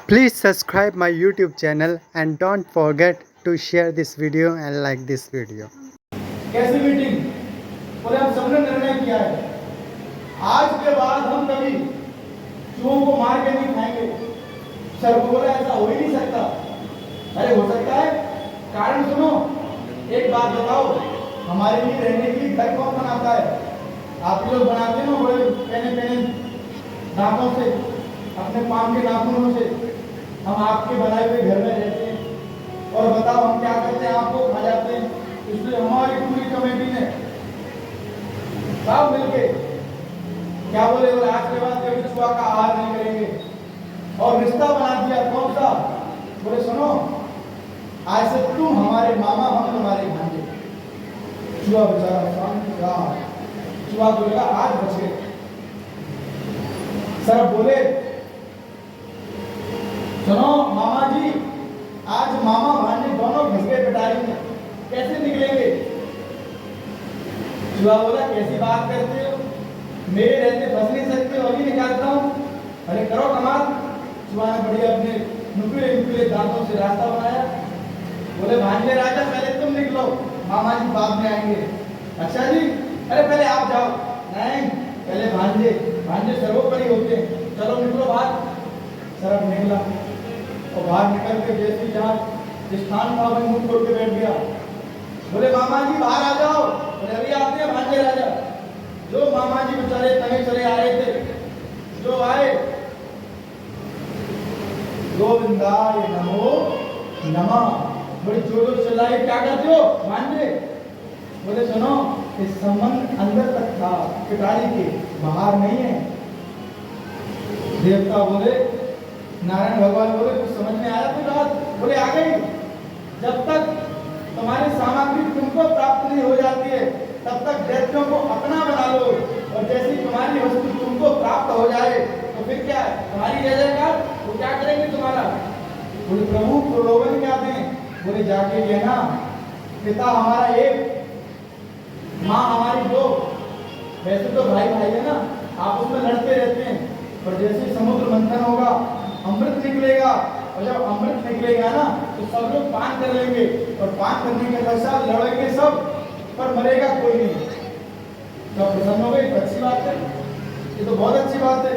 Please subscribe my YouTube channel and don't forget to share this video and like this video. कैसी meeting और हम सबने निर्णय किया है आज के बाद हम कभी चूहों को मार के नहीं खाएंगे। सर को बोला ऐसा हो ही नहीं सकता। अरे हो सकता है, कारण सुनो। एक बात बताओ, हमारे लिए रहने के लिए घर कौन बनाता है? आप लोग बनाते हो बड़े पहने पहने दांतों से, अपने पाम के नाखूनों से। हम आपके बनाए हुए घर में रहते हैं और बताओ हम क्या करते हैं? आपको खा जाते हैं। इसलिए हमारी पूरी कमेटी ने सब मिलके क्या बोले, आज के बाद कभी चूहा का आहार नहीं करेंगे और रिश्ता बना दिया। कौन सा? बोले सुनो, आज से तुम हमारे मामा, हम तुम्हारे भांजे। चूहा बेचारा शांत रहा। चूहा बोलेगा आज बच गए। सर बोले सुनो मामा जी, आज मामा भांजे दोनों घस गए पिटारी में, कैसे निकलेंगे? चूहा बोला कैसी बात करते हो, मेरे रहते फंस नहीं सकते, अभी निकालता हूँ। अरे करो कमाल। चूहा ने बढ़िया अपने नुकीले नुकीले दांतों से रास्ता बनाया। बोले भांजे राजा पहले तुम निकलो, मामा जी बाद में आएंगे। अच्छा जी, अरे पहले आप जाओ। नहीं, पहले भांजे, भांजे सर्वोपरि होते हैं। चलो निकलो बाहर। सरब निकला और बाहर निकल के जैसे जहाँ स्थान था वहीं मुंह खोल के बैठ गया। बोले मामा जी बाहर आ जाओ। बोले अभी आते हैं भांजे राजा। जो मामा जी बेचारे तने चले आ रहे थे, जो आए, गोविंदाय नमो नमः, बड़ी जोर जोर चिल्लाए, क्या करते हो भांजे? बोले सुनो, इस संबंध अंदर तक था, पिटारी के बाहर नहीं है। देवता बोले, नारायण भगवान बोले कुछ समझ में आया कोई बात? बोले आ गई। जब तक तुम्हारी सामग्री तुमको प्राप्त नहीं हो जाती है तब तक दैत्यों को अपना बना लो, और जैसी तुम्हारी वस्तु तुमको प्राप्त हो जाए तो फिर क्या तुम्हारी जय जयकार, वो क्या करेंगे तुम्हारा? बोले प्रभु प्रलोभन क्या दें? बोले जाके कहना पिता हमारा एक, माँ हमारी दो। वैसे तो भाई भाई है ना, आपस में लड़ते रहते हैं, पर जैसे समुद्र मंथन होगा अमृत निकलेगा, और जब अमृत निकलेगा ना तो सब लोग पान कर लेंगे, और पान करने के पश्चात लड़ेंगे सब, पर मरेगा कोई नहीं। सब प्रसन्न हो गए, अच्छी बात है, ये तो बहुत अच्छी बात है।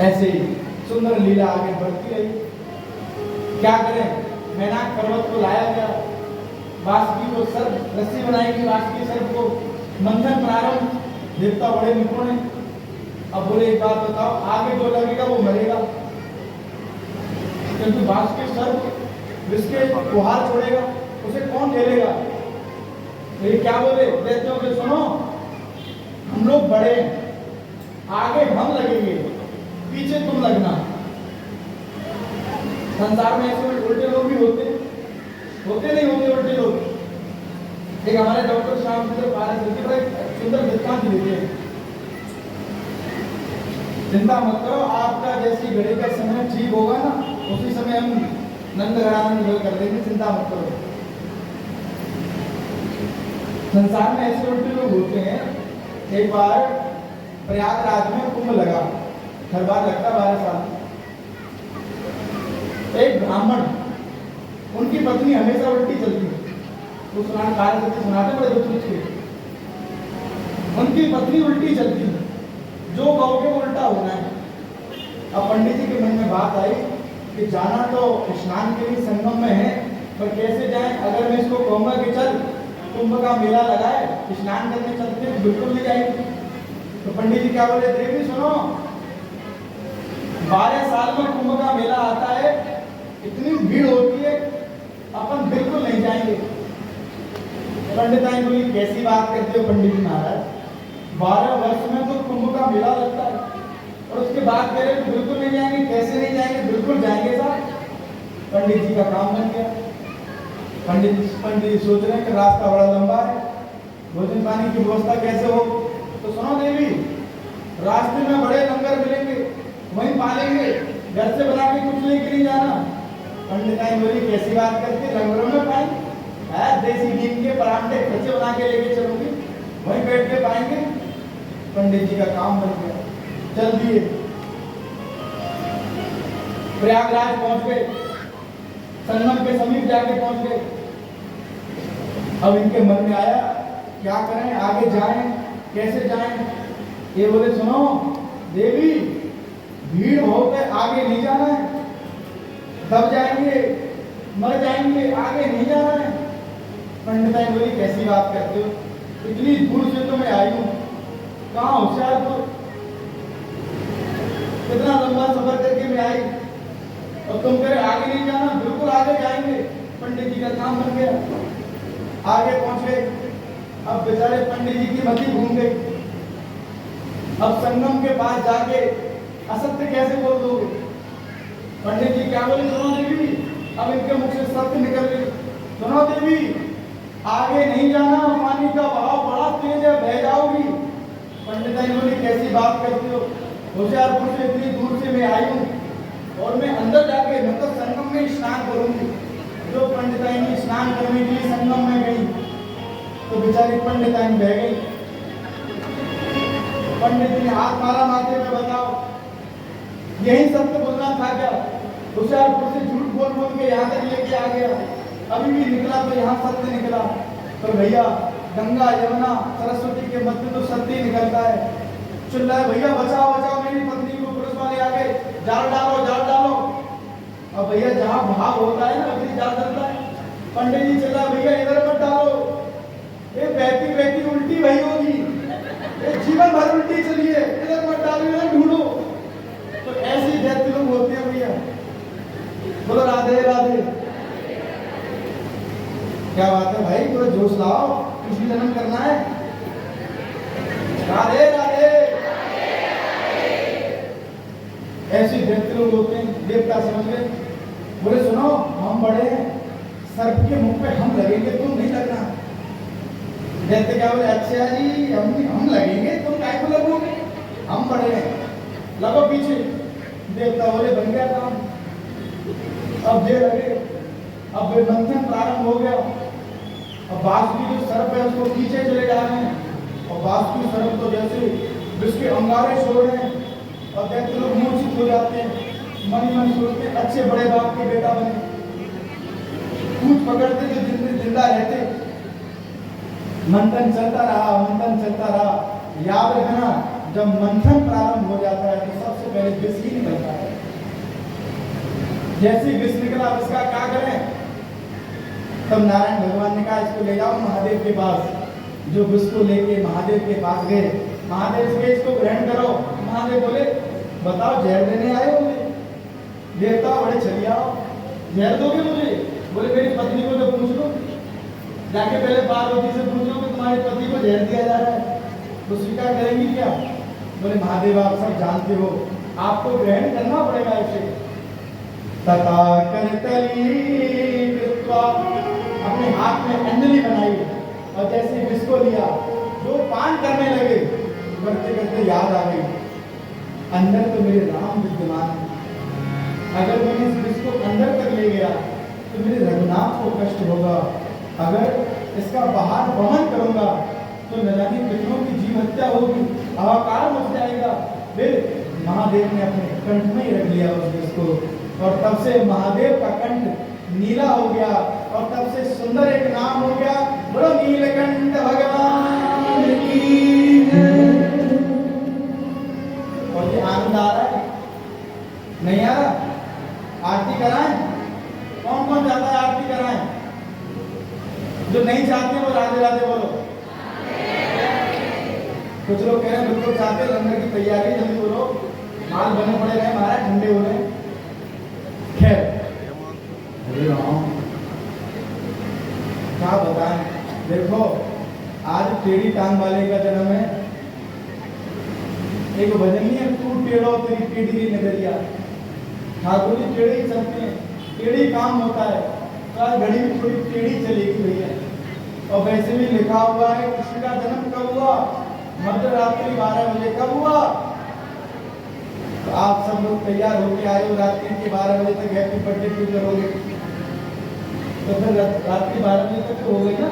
ऐसे ही सुंदर लीला आगे बढ़ती रही। क्या करें, मैनाक पर्वत को लाया गया, वासुकी को सर्प रस्सी बनाएगी, वासुकी सर्प को मंथन प्रारंभ। देवता बड़े निपुण हैं। अब बोले एक बात बताओ, आगे जो लगेगा वो मरेगा, क्योंकि वासुकी सर्प जिसके गुहार छोड़ेगा उसे कौन झेलेगा? तो ये क्या बोले दैत्यों के, सुनो हम लोग बड़े हैं, आगे हम लगेंगे, पीछे तुम लगना। संसार में ऐसे उल्टे लोग भी होते नहीं होते उल्टे लोग। एक हमारे डॉक्टर श्याम सुंदर पारस बड़े सुंदर दृष्टांत देते हैं। चिंता मत करो, आपका जैसी घड़ी का समय ठीक होगा ना उसी समय हम नंदगढ़ानंद कर देंगे, चिंता मत करो। संसार में ऐसे उल्टे लोग होते हैं। एक बार प्रयागराज में कुंभ लगा, हर बार लगता 12 साल। एक ब्राह्मण, उनकी पत्नी हमेशा उल्टी चलती है, तो सुनाते बड़े दुख के। उनकी पत्नी उल्टी चलती है, जो कहोगे वो उल्टा होना है। अब पंडित जी के मन में बात आई कि जाना तो स्नान के लिए संगम में है, पर कैसे जाएं? अगर मैं इसको कहूंगा कि चल कुंभ का मेला लगा है, स्नान करने चलते हैं, बिल्कुल नहीं जाएगी। तो पंडित जी क्या बोले, देवी सुनो, 12 साल में कुंभ का मेला आता है, इतनी भीड़ होती है, अपन बिल्कुल नहीं जाएंगे। पंडिताई बोली कैसी बात करते हो पंडित जी महाराज, 12 वर्ष में तो कुंभ का मेला लगता है और उसके बाद कह रहे बिल्कुल नहीं जाएंगे। कैसे नहीं जाएंगे? बिल्कुल जाएंगे साहब। पंडित जी का काम बन गया। पंडित जी सोच रहे हैं कि रास्ता बड़ा लंबा है, भोजन पानी की व्यवस्था कैसे हो? तो सुनो देवी, रास्ते में बड़े लंगर मिलेंगे, वहीं पालेंगे, घर से बना के कुछ लेके नहीं जाना। पंडिताई बोली कैसी बात करते, लंगरों में पाएंगे? देसी नीम के परांठे खर्चे बना के लेके चलूंगी, वहीं बैठ के पाएंगे। पंडित जी का काम बन गया, चल दिए। प्रयागराज पहुंच गए, संगम के समीप जाके पहुंच गए। अब इनके मन में आया क्या करें, आगे जाएं कैसे जाएं। ये बोले सुनो देवी, भीड़ बहुत है, आगे नहीं जाना है, दब जाएंगे, मर जाएंगे, आगे नहीं जाना है। पंडिताई बोली कैसी बात करते हो, इतनी दूर से तो मैं आई हूँ, कहाँ होशियारपुर, कितना लंबा सफर करके मैं आई और तुम कह रहे आगे नहीं जाना। बिल्कुल आगे जाएंगे। पंडित जी का काम बन गया, आगे पहुंच गए। अब बेचारे पंडित जी की मति घूम गई। अब संगम के पास जाके असत्य कैसे बोल दोगे। पंडित जी क्या बोले, सुनो देवी, अब इनके मुख से सत्य निकल गई। सुनो देवी, आगे नहीं जाना, पानी का बहाव बड़ा तेज है, बह जाओगी। पंडिताई बोली कैसी बात करती हो, होशियारपुर से इतनी दूर से मैं आई हूँ और मैं अंदर जाके मतलब संगम में स्नान करूंगी। जो पंडिताई स्नान करने के लिए संगम में गई तो बेचारी पंडिताई बह गई। पंडित जी ने हाथ मारा माथे पे, बताओ यही सत्य बोलना था क्या। होशियारपुर से झूठ बोल बोल के यहाँ तक लेके आ गया, अभी भी निकला तो यहाँ सत्य निकला। तो भैया गंगा यमुना सरस्वती के मध्य तो सत्य ही निकलता है। चिल्लाए भैया बचाओ बचाओ मेरी पत्नी को, पुलिस वाले आ गए, जाल डालो जाल डालो। अब भैया जहाँ भाव होता है ना उसी जाल डलता है। पंडित जी चिल्ला भैया इधर मत डालो, ये बहती बहती उल्टी भई होगी, ये जीवन भर उल्टी चलिए, इधर मत डालो, इधर ढूंढो। तो ऐसी दैत्य लोग होते हैं भैया। बोलो राधे राधे। क्या बात है भाई, थोड़ा जोश लाओ, कृष्ण जन्म करना है। राधे राधे। ऐसे दैत्य लोग होते हैं, देवता समझ गए। बोले सुनो हम बड़े हैं, सर्प के मुख पे हम लगेंगे, तुम नहीं लगना। दैत्य क्या बोले, अच्छा जी हम लगेंगे, तुम काय को लगोगे, हम बड़े हैं, लगो पीछे। देवता बोले बन गया काम। अब जे लगे, अब मंथन प्रारंभ हो गया। अब वासुकी जो सर्प है उसको पीछे चले जा रहे हैं और वासुकी सर्प तो जैसे विश्व के अंगारे छोड़ रहे हैं और दैत्य लोग मूर्छित हो जाते हैं। मन ही मन सोचते हैं अच्छे बड़े बाप के बेटा बने, पूछ पकड़ते जो जिंदा रहते। मंथन चलता रहा, मंथन चलता रहा। याद रखना जब मंथन प्रारंभ हो जाता है तो सबसे पहले विष ही निकलता है। जैसे विष निकला उसका क्या करें, तब नारायण भगवान ने कहा इसको ले जाओ महादेव के पास। जो विष को लेके महादेव के पास गए, महादेव से इसको ग्रहण करो। महादेव बोले बताओ जहर देने आए हो मुझे। देवता बड़े छलिया, जहर दोगे मुझे। बोले मेरी पत्नी को तो पूछ लो, जाके पहले पार्वती से पूछ लो कि तुम्हारे पति को जहर दिया जा रहा है, तो स्वीकार करेंगी क्या। बोले महादेव आप सब जानते हो, आपको ग्रहण करना पड़ेगा इसे। तथा करतली कृत्वा, अपने हाथ में अंजलि बनाई और जैसे विष को लिया, जो पान करने लगे करते करते याद आ गई अंदर तो मेरे राम विद्यमान है। अगर मैं इस विष को अंदर तक ले गया तो मेरे रघुनाथ को कष्ट होगा। अगर इसका बाहर वहन करूंगा तो न जाने कितनों की जीव हत्या होगी, हाहाकार मच जाएगा। फिर महादेव ने अपने कंठ में ही रख लिया उस विष को और तब से महादेव का कंठ नीला हो गया और तब से सुंदर एक नाम हो गया, बोलो नीलकंठ भगवान की जय। और ये आनंद आ रहा है नहीं आ रहा। आरती कराएं, कौन कौन चाहता है आरती कराएं। जो नहीं चाहते वो राधे राधे बोलो। कुछ लोग कह रहे हैं बिल्कुल चाहते, लंगर की तैयारी जल्दी बोलो, माल बने पड़े रहे महाराज, ठंडे हो रहे। खैर क्या बताएं, देखो आज टेढ़ी टांग वाले का जन्म है। एक भजन नहीं है, तू टेढ़ो तेरी टेढ़ी नगरिया। ठाकुर जी टेढ़े ही चलते हैं, टेढ़ी काम होता है, तो आज घड़ी में थोड़ी टेढ़ी चलेगी भैया। और वैसे भी लिखा हुआ है कृष्ण का जन्म कब हुआ, मध्य रात्रि 12 बजे। कब हुआ, तो आप सब लोग तैयार होके आए हो, रात्रि के 12 बजे तक हैप्पी बर्थडे क्यों करोगे। तो फिर रात्रि 12 बजे तक तो हो गई ना,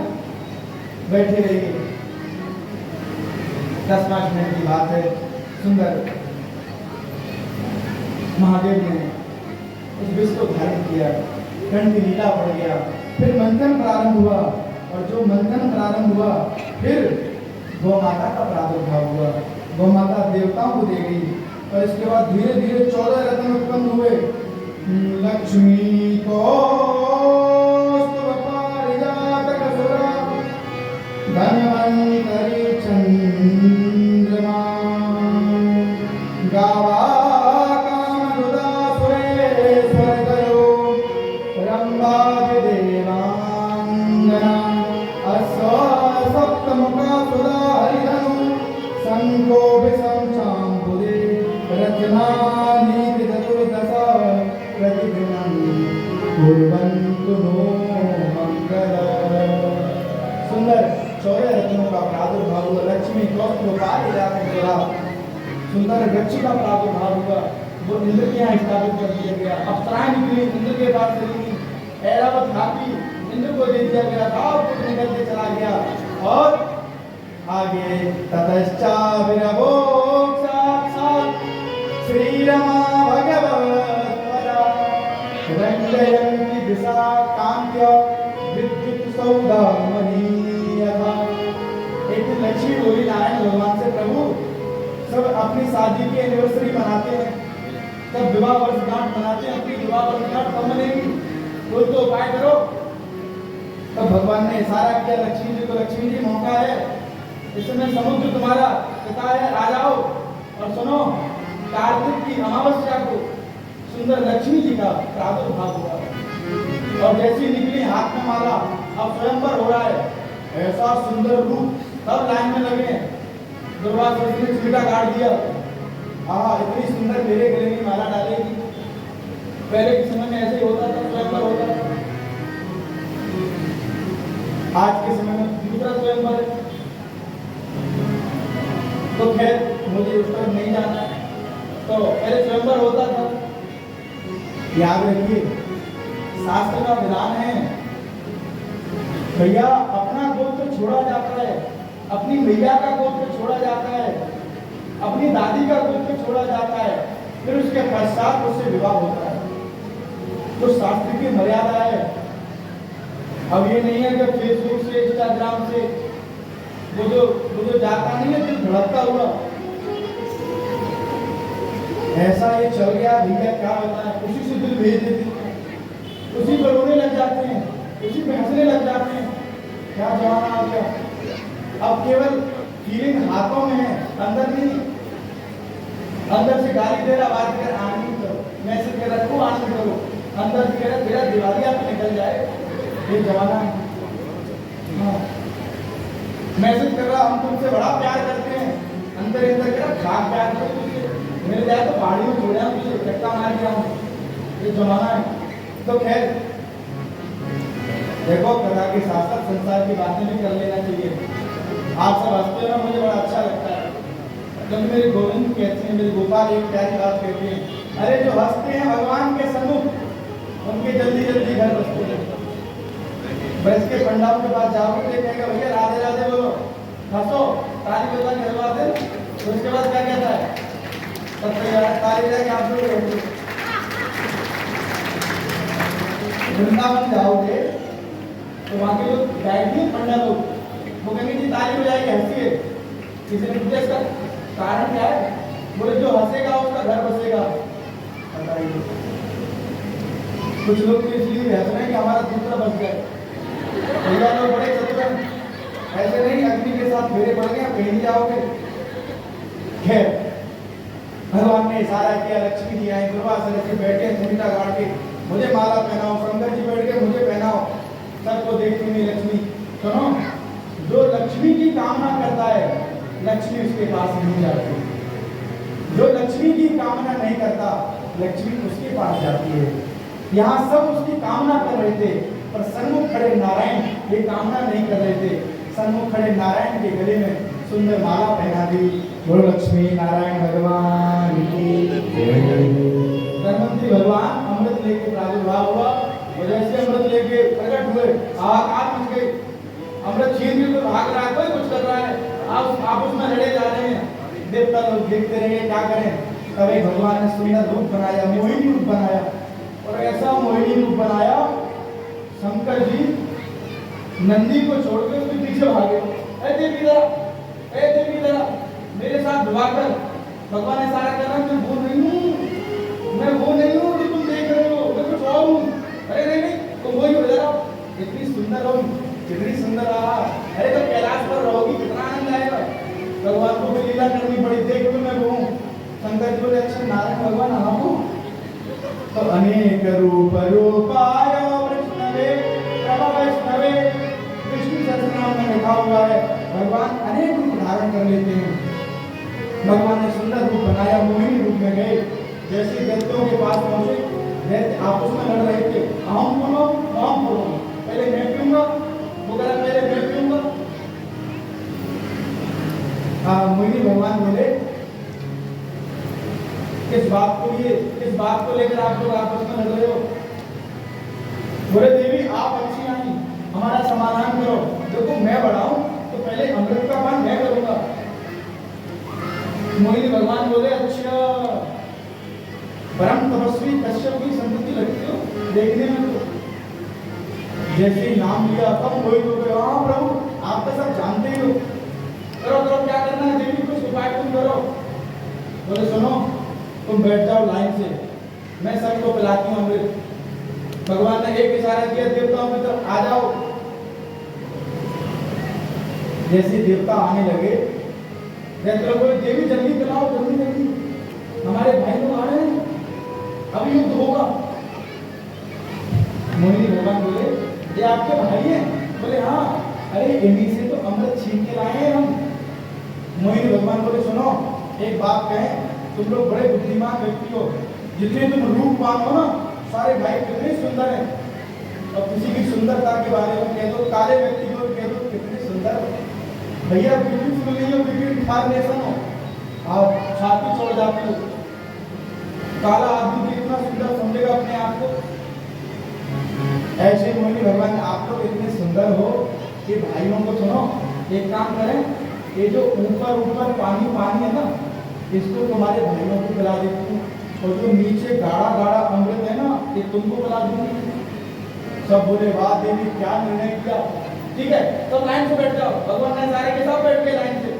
बैठे रहिए, 10-5 मिनट की बात है। सुंदर महादेव ने उस विष को धारण किया, कंठ नीला पड़ गया। फिर मंथन प्रारंभ हुआ, और जो मंथन प्रारंभ हुआ फिर गौ माता का प्रादुर्भाव हुआ। गौ माता देवताओं को दे गई, और इसके बाद धीरे धीरे 14 रत्न उत्पन्न हुए। लक्ष्मी को धन्वंतरि चंद्रमा गावा कामदुदा सुरेश्वरतयो रंभादि देवांगना अश्व सप्तमुखा सुधा हरिधनु संकोभिसं चाम्बुदे रचनानीति चतुर्दशा प्रतिदिनं कुर्वन्तु नो मंगलम्। सुंदर 14 रत्नों का प्रादुर्भाव हुआ। लक्ष्मी सुंदर वृक्ष का प्रादुर्भाव हुआ। वो इंद्र के यहाँ स्थापित कर दिया गया। अप्सराएं निकली, इंद्र के पास चली गई। ऐरावत हाथी इंद्र को दे दिया गया, गाँव कुछ निकल के चला गया। और आगे ततश्चाभिरभो साक्षात् श्री रमा भगवत्पदा रंजयन्ति दिशा कांत्य विद्युत सौदामणि यथा। एक दिन लक्ष्मी बोली नारायण भगवान से, प्रभु सब अपनी शादी की एनिवर्सरी मनाते हैं, सब विवाह वर्षगांठ मनाते हैं, अपनी विवाह वर्षगांठ कब मनेगी, कोई तो उपाय करो। तब भगवान ने इशारा किया लक्ष्मी जी को, लक्ष्मी जी मौका है, इस समय समुद्र तुम्हारा पिता है, आ जाओ। और सुनो, कार्तिक की अमावस्या को सुंदर लक्ष्मी जी का प्रादुर्भाव हुआ, और जैसी निकली हाथ में माला, अब स्वयंवर हो रहा है। ऐसा सुंदर रूप, सब लाइन में लगे। दुर्वासा ने छीटा काट दिया, हाँ इतनी सुंदर मेरे गले में माला डालेगी। पहले के समय में ऐसे ही होता था, स्वयंवर होता था। आज के समय में दूसरा स्वयंवर है। तो खैर मुझे उस पर नहीं जाना है। तो पहले स्वयंवर होता था। याद रखिए, शास्त्र का विधान है, भैया अपना गोत्र छोड़ा जाता है, अपनी मैया का गोत्र छोड़ा जाता है, अपनी दादी का गोत्र छोड़ा जाता है, फिर उसके पश्चात उससे विवाह होता है। तो शास्त्र की मर्यादा है। अब ये नहीं है कि फेसबुक से, इंस्टाग्राम से वो जो जाता नहीं है, दिल धड़कता हुआ ऐसा ये चल गया। भैया क्या बताएं, उसी से दिल भेज देते हैं, उसी पर रोने लग जाते हैं, उसी पे हंसने लग जाते हैं। क्या जमाना आ गया। अब केवल फीलिंग हाथों में है, अंदर नहीं। अंदर से गाली दे रहा, बात कर आनंद करो, मैसेज कर रहा तू आनंद करो, अंदर से कह रहा तेरा दिवाली आप निकल जाए। ये जमाना है। हाँ, मैसेज कर रहा हम तुमसे बड़ा प्यार करते हैं, अंदर अंदर कह रहा खाक प्यार करो तुझे, मिल जाए तो पहाड़ी में छोड़ा तुझे चक्का मार दिया हूँ। ये जमाना है। तो खैर देखो, कथा के साथ साथ संसार की बातें भी कर लेना चाहिए। आप सब हंसते हो, मुझे बड़ा अच्छा लगता है। जब मेरे गोविंद कहते हैं, मेरे गोपाल एक प्यारी बात कहते हैं, अरे जो हंसते हैं भगवान के सम्मुख, उनके जल्दी जल्दी घर बसते हैं। बस के पंडाल के पास जाओगे तो कहेगा भैया राधे राधे बोलो, हंसो, ताली बजा के हलवा दे। तो उसके बाद क्या कहता है, तब ताली जाके आप लोग वृंदावन जाओगे तो वहाँ के लोग बैठे पंडित लोग, वो कहेंगे जी ताली बजाएगी, हंसिए। किसी ने पूछा इसका कारण क्या है, बोले जो हंसेगा उसका घर बसेगा। बताइए, कुछ लोग तो इसलिए हंस रहे हैं कि हमारा दूसरा बस गया। भैया लोग बड़े चतुर, ऐसे नहीं अग्नि के साथ फेरे पड़ गए, कहीं जाओगे। खैर भगवान ने इशारा किया, लक्ष्मी जी आई, दुर्वासा ऋषि बैठे छीटा गाड़ के, मुझे माला पहनाओ, शंकर जी बैठ के मुझे पहनाओ। सबको देखती हुई लक्ष्मी, सुनो, जो लक्ष्मी की कामना करता है लक्ष्मी उसके पास नहीं जाती, जो लक्ष्मी की कामना नहीं करता लक्ष्मी उसके पास जाती है। यहाँ सब उसकी कामना कर रहे थे, पर सन्मुख खड़े नारायण ये कामना नहीं कर रहे थे। सन्मुख खड़े नारायण के गले में सुंदर माला पहना दी। बोलो लक्ष्मी नारायण भगवान की धनवंतरी भगवान अमृत लेके प्रादुर्भाव हुआ, और जैसे अमृत लेके प्रकट हुए, आकाश मच गई। अमृत छीन के भाग रहा है, कोई कुछ कर रहा है, आप उसमें लड़े जा रहे हैं। देवता लोग देखते रहे क्या करें। तभी भगवान ने सुंदर रूप बनाया, मोहिनी रूप बनाया, और ऐसा मोहिनी रूप बनाया, शंकर जी नंदी को छोड़कर उसके पीछे भागे। ए देवी जरा, ए देवी जरा मेरे साथ विवाह कर। भगवान ने सारा कहना मैं वो नहीं हूँ, मैं वो नहीं हूँ जो तुम देख रहे हो, मैं कुछ और हूँ। अरे नहीं नहीं तुम वही हो जरा, इतनी सुंदर हो, कितनी सुंदर रहा। अरे तो कैलाश पर रहोगी कितना आनंद आएगा। भगवान को भी लीला करनी पड़ी, देख मैं वो हूँ। शंकर जी बोले अच्छा नारायण भगवान हाँ हूँ। तो अनेक रूप रूपाय वैष्णवे प्रभा वैष्णवे, विष्णु सहस्रनाम में लिखा हुआ है भगवान अनेक रूप धारण कर लेते हैं। भगवान ने सुंदर रूप बनाया, मोहिनी रूप में गए। जैसे दैत्यों के पास पहुंचे, दैत्य आपस में लड़ रहे थे, अहम बोलो अहम बोलो, पहले मैं पीऊंगा, वो कह रहा पहले मैं पीऊंगा। मोहिनी भगवान बोले किस बात को लेकर आप लोग आपस में लड़ रहे हो। बोले देवी आप अच्छी नहीं, हमारा समाधान करो। देखो मैं बढ़ाऊं तो पहले अमृत का पान मैं करूंगा। मोहिनी भगवान बोले अच्छा परम तपस्वी कश्यप की संतति लगती हो देखने में। तो जैसे ही नाम लिया तब मोहित हो गए, हाँ प्रभु आप तो सब जानते ही हो, करो करो क्या करना है देवी, कुछ उपाय तुम करो। बोले सुनो तुम बैठ जाओ लाइन से, मैं सबको पिलाती हूँ अमृत। भगवान ने एक इशारा किया देवताओं की तरफ आ जाओ। जैसे देवता आने लगे, दैत्य बोले देवी जल्दी पिलाओ जल्दी जल्दी, हमारे भाई लोग आ रहे हैं, अभी युद्ध होगा। मोहिनी भगवान बोले ये आपके भाई हैं? बोले हाँ, अरे इन्हीं से तो अमृत छीन के लाए हैं हम। मोहिनी भगवान बोले सुनो एक बात कहें, तुम लोग बड़े बुद्धिमान व्यक्ति हो, जितने तुम रूपवान हो ना, सारे भाई कितने सुंदर हैं। और किसी की सुंदरता के बारे में कह दो, काले व्यक्ति को कह दो कितने सुंदर भैया, ब्यूटीफुल नहीं हो, ब्यूटी फॉर्मेशन हो, आप छाती छोड़ जाती हो। काला आदमी भी इतना सुंदर समझेगा अपने आप को। ऐसे मोहिनी भगवान आप लोग इतने सुंदर हो कि भाइयों को सुनो एक काम करें, ये जो ऊपर ऊपर पानी पानी है ना, इसको तुम्हारे भाइयों को पिला देती हूँ, और जो नीचे गाढ़ा गाढ़ा अमृत है ना ये तुमको पिला दूंगी। सब बोले वाह देवी क्या निर्णय किया। ठीक है सब लाइन से बैठ जाओ। भगवान ने सारे के सब बैठ के लाइन से,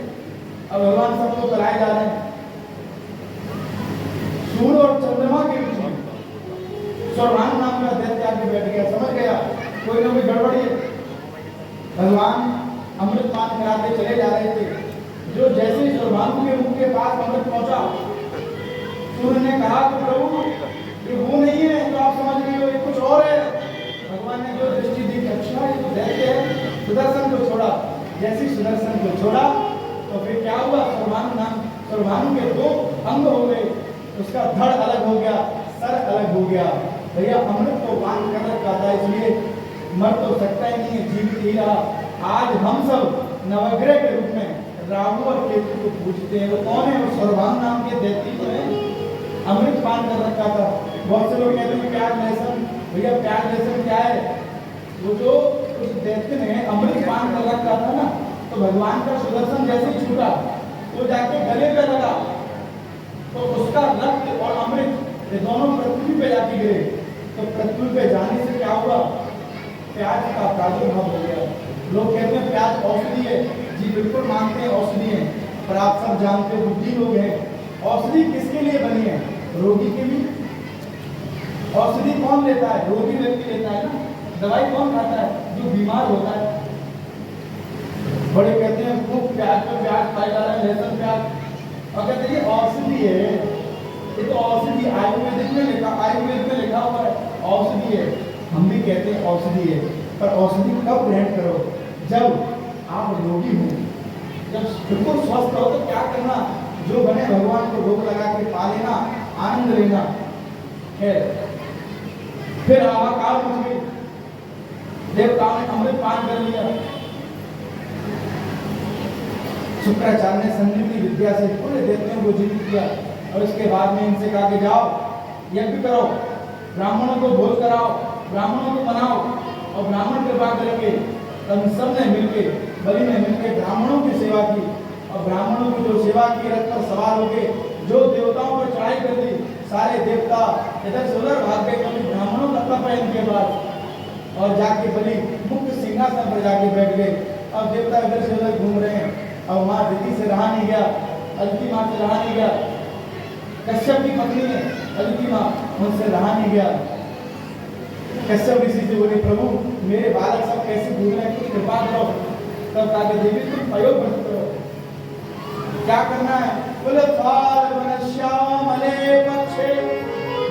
अब भगवान सबको पिलाए जा रहे हैं। सूर्य और चंद्रमा के बीच में सर्वान नाम का दैत्य आके बैठ गया, समझ गया कोई ना कोई गड़बड़ी है। भगवान अमृत पान कराते चले जा रहे थे, जो जैसे ही सर्वानु के मुख के पास अमृत पहुंचा, सूर्य ने कहा कि प्रभु ये वो नहीं है जो आप समझ रहे हो, ये कुछ और है। भगवान ने जो दृष्टि दी अच्छा ये तो दैत्य है, सुदर्शन को छोड़ा। जैसे सुदर्शन को छोड़ा तो फिर क्या हुआ, सर्वानु के दो अंग हो गए, उसका धड़ अलग हो गया, सर अलग हो गया। भैया अमृत को पान कर रखा था, इसलिए मर तो सकता ही नहीं है, जीवित ही रहा। आज हम सब नवग्रह के रूप में राहु और केतु को पूजते हैं। वो कौन है? वो सर्वान नाम के दैत्य जो है, अमृत पान कर रखा था। बहुत से लोग कहते हैं प्याज लहसुन, भैया प्याज लहसुन क्या है? वो जो उस दैत्य ने अमृत पान कर रखा था ना, तो भगवान का सुदर्शन जैसे ही छूटा तो जाके गले पे लगा, तो उसका रक्त और अमृत ये दोनों पृथ्वी पे जाके गिरे। तो पृथ्वी पे जाने से क्या हुआ, प्याज का प्रादुर्भाव हो गया। लोग कहते हैं प्याज औषधि है, जी बिल्कुल मानते हैं औषधि है, पर आप सब जानते हो बुद्धि लोग हैं, औषधि किसके लिए बनी है? रोगी के लिए। औषधि कौन लेता है? रोगी व्यक्ति लेता है ना। दवाई कौन खाता है? जो बीमार होता है। बड़े कहते हैं खूब प्याज पे प्याज खाए जा रहे हैं, लहसुन प्याज, और कहते हैं औषधि है, ये तो औषधि आयुर्वेदिक में लिखा, आयुर्वेद में लिखा हुआ है औषधि है। हम भी कहते हैं औषधि है, पर औषधि कब ग्रहण करो? जब आप रोगी हो, जब बिल्कुल स्वस्थ हो तो क्या करना, जो बने भगवान को भोग लगा के पा लेना, आनंद लेना है। फिर हाहाकार मच गई, देवताओं ने अमृत पान कर लिया। शुक्राचार्य ने संजीवनी विद्या से पूरे दैत्यों को जीवित किया, और इसके बाद में इनसे कहा कि जाओ यज्ञ करो, ब्राह्मणों को भोज कराओ, ब्राह्मणों को मनाओ, और ब्राह्मण कृपा करेंगे। तब सब ने मिलके, बलि ने मिलके ब्राह्मणों की सेवा की, और ब्राह्मणों की जो सेवा की रथ पर सवार हो गए, जो देवताओं पर चढ़ाई कर दी, सारे देवता इधर से उधर भाग गए क्योंकि ब्राह्मणों का तप है इनके पास। और जाके बलि मुक्त सिंहासन पर जाके बैठ गए। अब देवता इधर से उधर घूम रहे हैं। अब माँ दिति से रहा नहीं गया, अदिति माँ से रहा नहीं गया, कश्यप की पत्नी है अदिति माँ, उनसे रहा नहीं गया। कश्यप ऋषि से बोले प्रभु मेरे बालक सब कैसे घूम रहे हैं, कुछ कृपा करो। तब कहा देवी तुम प्रयोग मत करो, क्या करना है? बोले फाल्गुन श्यामले पक्षे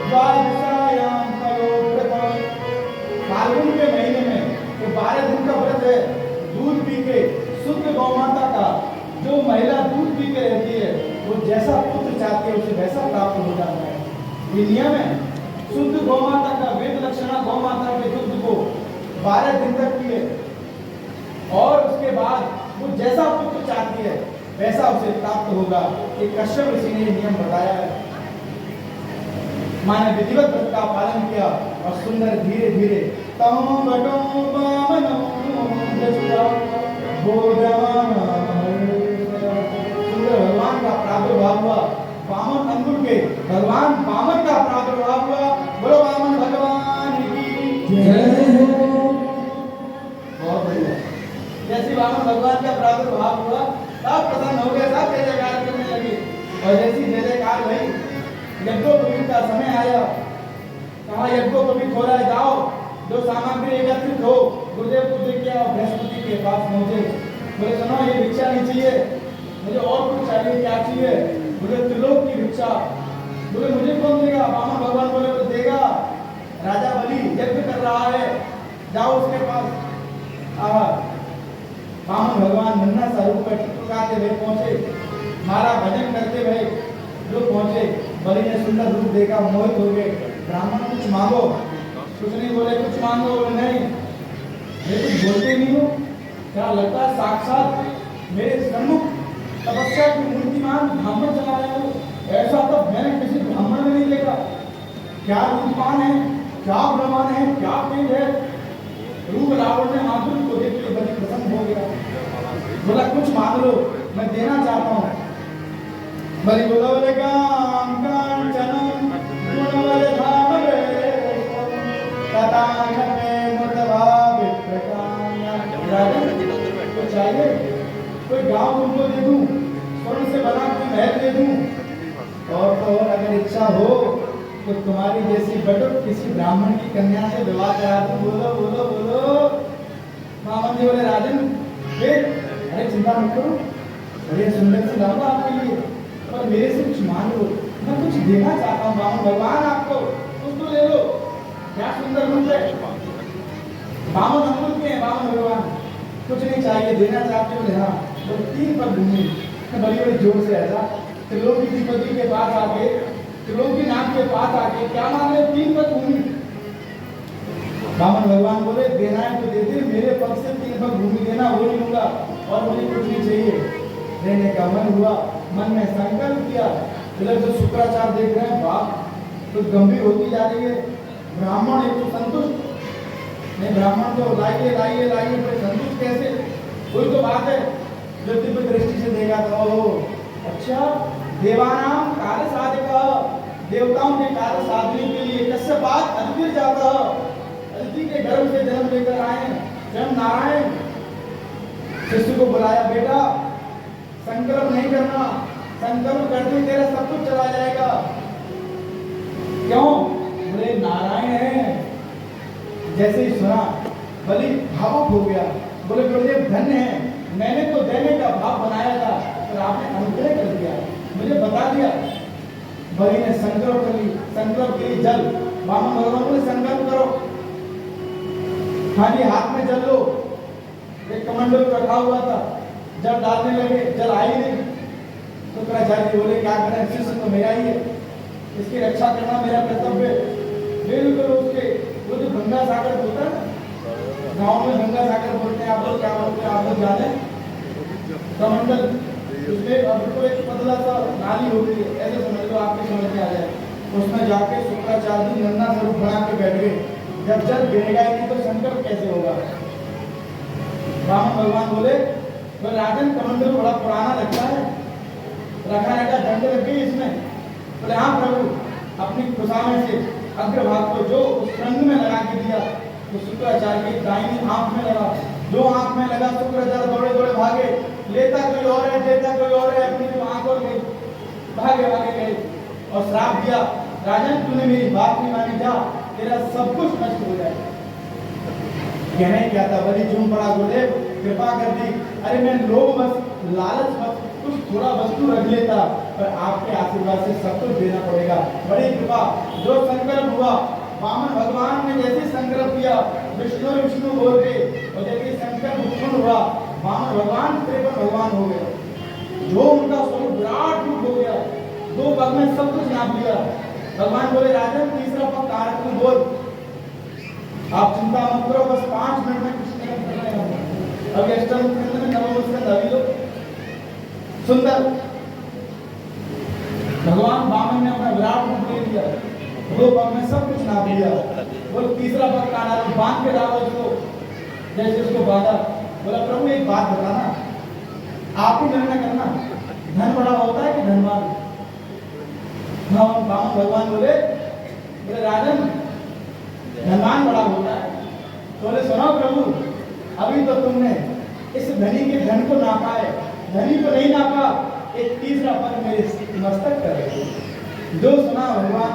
द्वादशायां पयोव्रतम्। फाल्गुन के महीने में ये 12 दिन का व्रत है। दूध पी के शुद्ध गौ माता का, जो महिला दूध पी के रहती है वो जैसा पुत्र चाहती है उसे वैसा प्राप्त हो जाता है। ये नियम है। शुद्ध गौ माता का, वेद लक्षणा गौ माता के दूध को 12 दिन तक पिए और उसके बाद वो जैसा पुत्र चाहती है वैसा उसे प्राप्त होगा। ये कश्यप ऋषि ने नियम बताया है। माने विधिवत व्रत का पालन किया और सुंदर धीरे धीरे भगवान का प्रादुर्भाव हुआ। वामन अंगुल के भगवान वामन का प्रादुर्भाव हुआ। बोलो वामन भगवान की जय। बहुत बढ़िया। जैसे वामन भगवान का प्रादुर्भाव हुआ सब प्रसन्न हो गए, सब जय जयकार करने लगे। और जैसी जय जयकार भई यज्ञोपवीत का समय आया। कहा यज्ञोपवीत हो रहा है, जाओ जो सामग्री एकत्रित हो गुरुदेव को देख के आओ। बृहस्पति के पास पहुंचे, बोले सुनो ये भिक्षा नहीं चाहिए मुझे, और कुछ चाहिए। क्या चाहिए? बोले त्रिलोक की भिक्षा। बोले मुझे कौन देगा? वामन भगवान बोले वो देगा, राजा बलि यज्ञ कर रहा है, जाओ उसके पास। आवा वामन भगवान नन्हा सा रूप पर टिकटकाते हुए पहुंचे, हमारा भजन करते हुए जो पहुंचे। बलि ने सुंदर रूप देखा, मोहित हो गए। ब्राह्मण कुछ मांगो, कुछ नहीं बोले। कुछ मांगो, बोले नहीं। ये कुछ बोलते नहीं हो, क्या लगता है साक्षात मेरे सम्मुख तपस्या की मूर्तिमान ब्राह्मण चला रहे हो? ऐसा तो मैंने किसी ब्राह्मण में नहीं देखा। क्या रूपमान है, क्या ब्रह्मांड है, क्या तेज है। रूप लावण्य माधुर्य को देख के बलि प्रसन्न हो गया। बोला कुछ मांग लो, मैं देना चाहता हूँ। बलि बोला बोले काम कांचनम गुणवरधाम रेशम तदानमे मुतभाव विप्रकाम्य। कुछ चाहिए? कोई गांव तुमको दे दूं, स्वर्ण से बना कोई महल दे दूं, और तो और अगर इच्छा हो तो तुम्हारी जैसी बटुक किसी ब्राह्मण की कन्या से विवाह करा दूं। बोलो बोलो बोलो। मामन जी बोले राजन फिर? अरे चिंता मत करो, बड़े सुंदर से लाऊंगा आपके लिए, पर मेरे से कुछ मांग लो, मैं कुछ देना चाहता हूँ। वामन भगवान आपको कुछ तो ले लो। क्या सुंदर रूप है। वामन अमृत के हैं वामन भगवान, कुछ नहीं चाहिए, देना चाहते हो? हाँ। तो 3 पग भूमि बड़ी बड़ी जोर से ऐसा त्रिलोकी के पास आके, त्रिलोकी नाथ के पास आके क्या मांग रहे? 3 पग भूमि। वामन भगवान बोले देना है तो दे दे, मेरे पग से 3 पग भूमि देना, वो नहीं लूंगा और मुझे कुछ नहीं चाहिए। देने का मन हुआ, मन में संकल्प किया। इधर जो शुक्राचार्य देख रहे हैं, बात तो गंभीर होती जा रही है। ब्राह्मण एक तो संतुष्ट नहीं, ब्राह्मण तो लाइए लाइए लाइए, पर संतुष्ट कैसे? कोई तो बात है जो दिव्य दृष्टि से देखा था। ओहो अच्छा, देवानाम कार्य साधक, देवताओं के कार्य साधने के लिए कश्यपात अदिति जाता, अदिति के गर्भ से जन्म लेकर आए स्वयं नारायण। शिष्य को बुलाया, बेटा संकल्प नहीं करना, संकल्प करते तेरा सब कुछ चला जाएगा। क्यों? बोले नारायण है। जैसे ही सुना बलि भावुक हो गया। बोले गुरुदेव धन्य है, मैंने तो देने का भाव बनाया था पर आपने अनुग्रह कर दिया, मुझे बता दिया। बलि ने संकल्प कर ली, संकल्प के लिए जल। वामन भगवान बोले संकल्प करो, हाँ जी हाथ में जल लो। एक कमंडल रखा हुआ था, जल डालने लगे, जल आई नहीं। शुक्राचार्य बोले क्या करें, शिष्य तो मेरा ही है, इसकी रक्षा करना मेरा कर्तव्य है। बिल्कुल उसके वो जो गंगा सागर होता है ना, गाँव में गंगा सागर बोलते हैं, आप लोग क्या बोलते हैं आप लोग जाने। कमंडल उसमें बिल्कुल एक पतला सा नाली होती है, ऐसे समझ लो, आपके समझ में आ जाए। उसमें जाके शुक्राचार्य नन्ना स्वरूप बना के बैठ गए। जब जल गिरेगा ही नहीं तो संकल्प कैसे होगा? वामन भगवान बोले राजन कमंडल बड़ा पुराना लगता है, रखा रखा दंड लग गई इसमें। बोले हाँ प्रभु, अपनी खुशामद से अग्रभाग को जो उस रंग में लगा के दिया, तो शुक्राचार्य की दाहिनी आंख में लगा। जो आंख में लगा शुक्राचार्य दौड़े दौड़े भागे, लेता कोई और है, देता कोई और है, अपनी जो आंख और गई, भागे भागे गए और श्राप दिया, राजन तूने मेरी बात नहीं मानी, जा तेरा सब कुछ नष्ट हो जाएगा। कहना ही क्या था, बलि झूम पड़ा, गुरुदेव कृपा कर दी, अरे मैं लोभ बस लालच बस कुछ थोड़ा वस्तु रख लेता, पर आपके आशीर्वाद से सब कुछ देना पड़ेगा, बड़ी कृपा। जो संकल्प हुआ, वामन भगवान ने जैसे संकल्प किया, विष्णु विष्णु बोल के, और जैसे संकल्प उत्पन्न हुआ, वामन भगवान त्रिपुर भगवान हो गए। जो उनका स्वरूप विराट रूप हो गया, 2 पग में सब कुछ नाप लिया। भगवान बोले, राजन तीसरा पग कारक में बोल। आप चिंता मत करो, बस 5 मिनट में कुछ नहीं करना। अभी अष्टम स्कंद में नवम स्कंद अभी लो, सुंदर भगवान वामन ने अपना विराट रूप ले लिया, 2 पग में सब कुछ नाप लिया। बोल तीसरा पग काना लो, बांध के डालो इसको, जैसे उसको बांधा। बोला प्रभु एक बात बताना, आप ही निर्णय करना, धन बड़ा होता है कि धनवान? भगवान बोले राजन धनवान बड़ा होता है। बोले सुनो प्रभु, अभी तो तुमने इस धनी के धन को नापा है, धनी को नहीं नापा, एक तीसरा पद मेरे मस्तक कर रहे। जो सुना भगवान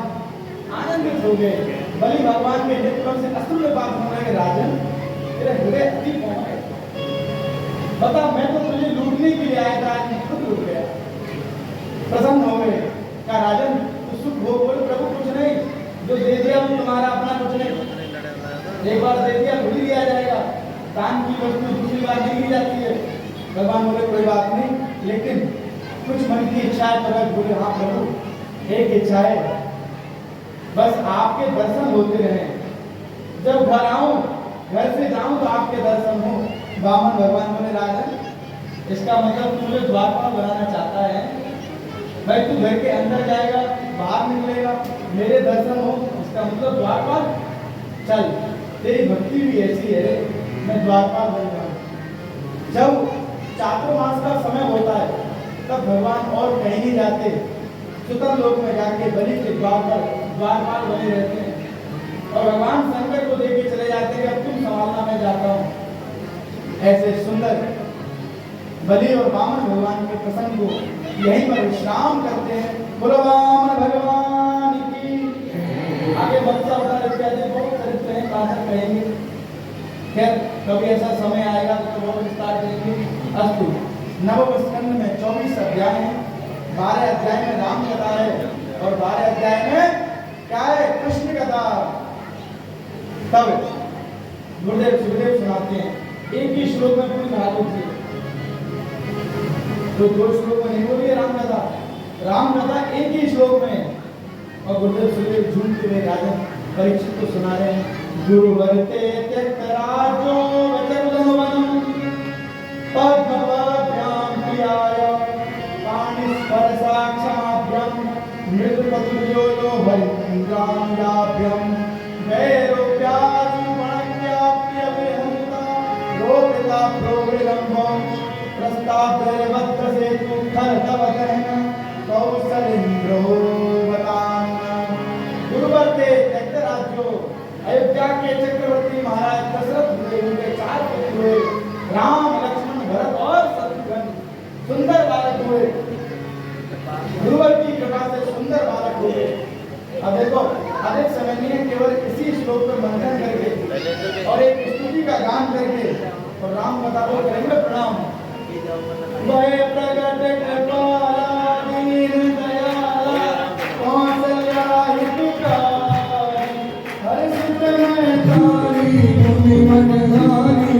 आनंदित हो गए। बलि भगवान के नेत्रों से अस्तुल्य बात हो रहे, राजन तेरा हृदय अति कौन है? बता, मैं तो तुझे लूटने के लिए आया था, आज खुद लूट गया। प्रसन्न हो गए, कहा राजन तू सुख हो। बोले प्रभु कुछ नहीं, जो दे दिया वो तुम्हारा, अपना कुछ नहीं। एक बार दे दिया भूल दिया जाएगा, दान की वस्तु दूसरी बार नहीं दी जाती है। भगवान बोले कोई बात नहीं, लेकिन कुछ मन की इच्छा है तो? बोले हाँ प्रभु एक इच्छा है, बस आपके दर्शन होते रहे, जब घर आऊं घर से जाऊं तो आपके दर्शन हो। वामन भगवान बोले राजन इसका मतलब तू मुझे द्वारपाल बनाना चाहता है? भाई तू घर के अंदर जाएगा, बाहर निकलेगा, मेरे दर्शन हो, इसका मतलब द्वारपाल? चल तेरी भक्ति भी ऐसी है, मैं द्वारपाल बन जाऊं। जब चातुर्मास का समय होता है तब भगवान और कहीं नहीं जाते, सुतन लोक में जाके बलि के द्वार पर द्वारपाल बने रहते हैं, और भगवान शंकर को देके चले जाते हैं, अब तुम संभालना मैं जाता हूँ। ऐसे सुंदर बलि और वामन भगवान के प्रसंग को यहीं पर विश्राम करते हैं। बोलो वामन भगवान की। आगे बक्सा अवतार इत्यादि बहुत चरित्र हैं, साधक कहेंगे, खैर कभी ऐसा समय आएगा तो बहुत विस्तार करेंगे। अस्तु नवम स्कंद में 24 अध्याय हैं, 12 अध्याय में राम कथा है, और 12 अध्याय में क्या है? कृष्ण कथा। तब गुरुदेव सुखदेव सुनाते हैं, एक ही श्लोक में पूरी कहानी थी, तो 2 श्लोक में नहीं बोली है राम कथा। राम कथा एक ही श्लोक में, और गुरुदेव सुखदेव झूमते हुए राजा परीक्षित को सुना रहे हैं। गुरुवरते त्यक्तराजो वचर्वनवनम पद्मपद्भ्याम प्रियाय पाणिस्पर्शाक्षमाभ्यम मृदुपतुल्यो लोभयिन्द्रां याभ्यम वैरोप्यादिमणक्याप्यविहन्ता रोपिता प्रोविलम्बं प्रस्तावैर्वत्रसेतु खरतवदन कौसलेन्द्रो बतान्। गुरुवरते त्यक्तराज्यो, अयोध्या के चक्रवर्ती महाराज दशरथ हुए, उनके 4 पुत्र हुए, राम लक्ष्मण भरत और शत्रुघ्न, सुंदर बालक हुए। गुरुवर की कृपा से सुंदर बालक हुए। अब देखो अधिक समय नहीं है, केवल इसी श्लोक पर मंथन करके और एक स्तुति का गान करके और राम कथा को करेंगे प्रणाम। वै प्रगट कृपाला दीन दयाला कौशल्या हितकारी हर्षित में तारी मुनि मन धारी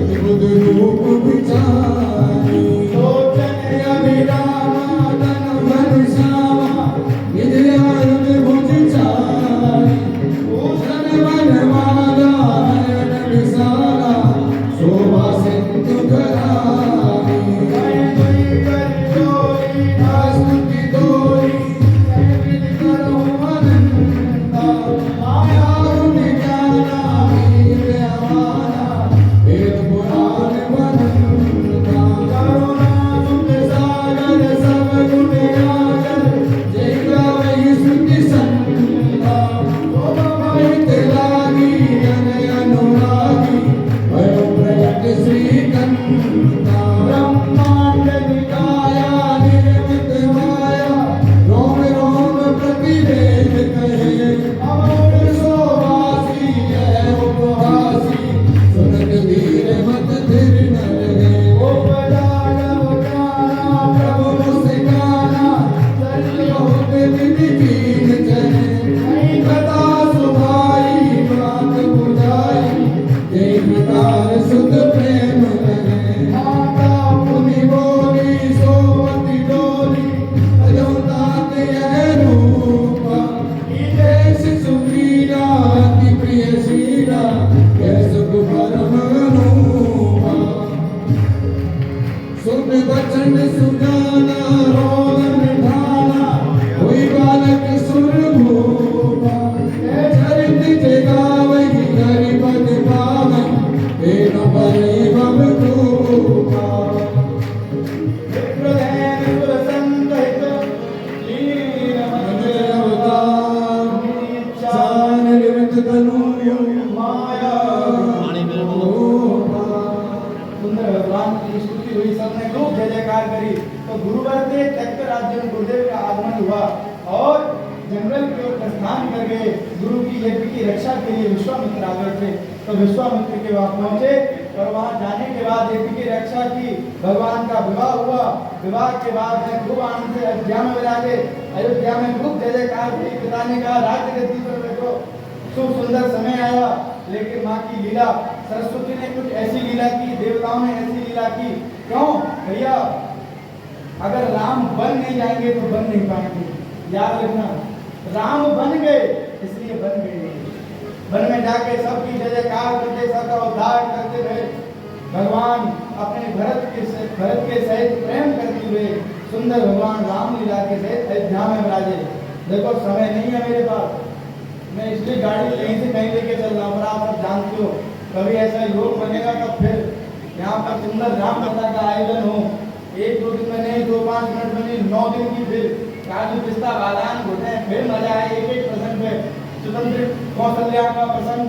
अद्भुत रूप विचारी सोचन अभिरामा तन मन श्यामा विद्यायुध भुज चारी भूषण मन माला नयन विशाला शोभा सिंधु करारी जय जय कर जोरी सन सुगाना रोदन ढाना हुई बालक सुर भूपा चरित जगावई हरिपद पावन हे नमरे भव रूपा विप्रदेन सुरसंतहित लीन मंदिर अवतार चान निमित तनु माया सुंदर भगवान की स्तुति हुई, सबने खूब जय जयकार करी। तो गुरुवर से त्यक्त राज्य गुरुदेव का आगमन हुआ और जंगल की ओर प्रस्थान कर गए। गुरु की यज्ञ की रक्षा के लिए विश्वामित्र आ गए थे। तो विश्वामित्र के वहां पहुंचे और वहां जाने के बाद यज्ञ की रक्षा की। भगवान का विवाह हुआ। विवाह के बाद में खूब आनंद से अयोध्या में विराजे। अयोध्या में खूब जय जयकार की। पिता ने कहा राज्य गद्दी पर बैठो। खूब सुंदर समय आया, लेकिन माँ की लीला, सरस्वती ने कुछ ऐसी लीला की, देवताओं ने ऐसी लीला की। क्यों भैया? अगर राम बन नहीं जाएंगे तो बन नहीं पाएंगे। याद रखना, राम बन गए इसलिए बन गए। वन में जाके सबकी जय जयकार करते, सबका उद्धार करते रहे। भगवान अपने भरत के सहित प्रेम करते हुए सुंदर भगवान राम लीला के सहित अयोध्या में विराजे। देखो समय नहीं है मेरे पास, मैं इसलिए गाड़ी कहीं से कहीं लेके चल रहा हूँ। पर आप सब जानते हो, कभी ऐसा योग बनेगा तब फिर यहाँ पर सुंदर राम कथा का आयोजन हो। 1-2 दिन में नहीं, 2-5 मिनट में नहीं, 9 दिन की फिर काजू पिस्ता बादाम घुटे, फिर मजा आए एक प्रसंग पे। स्वतंत्र कौशल्या का प्रसंग,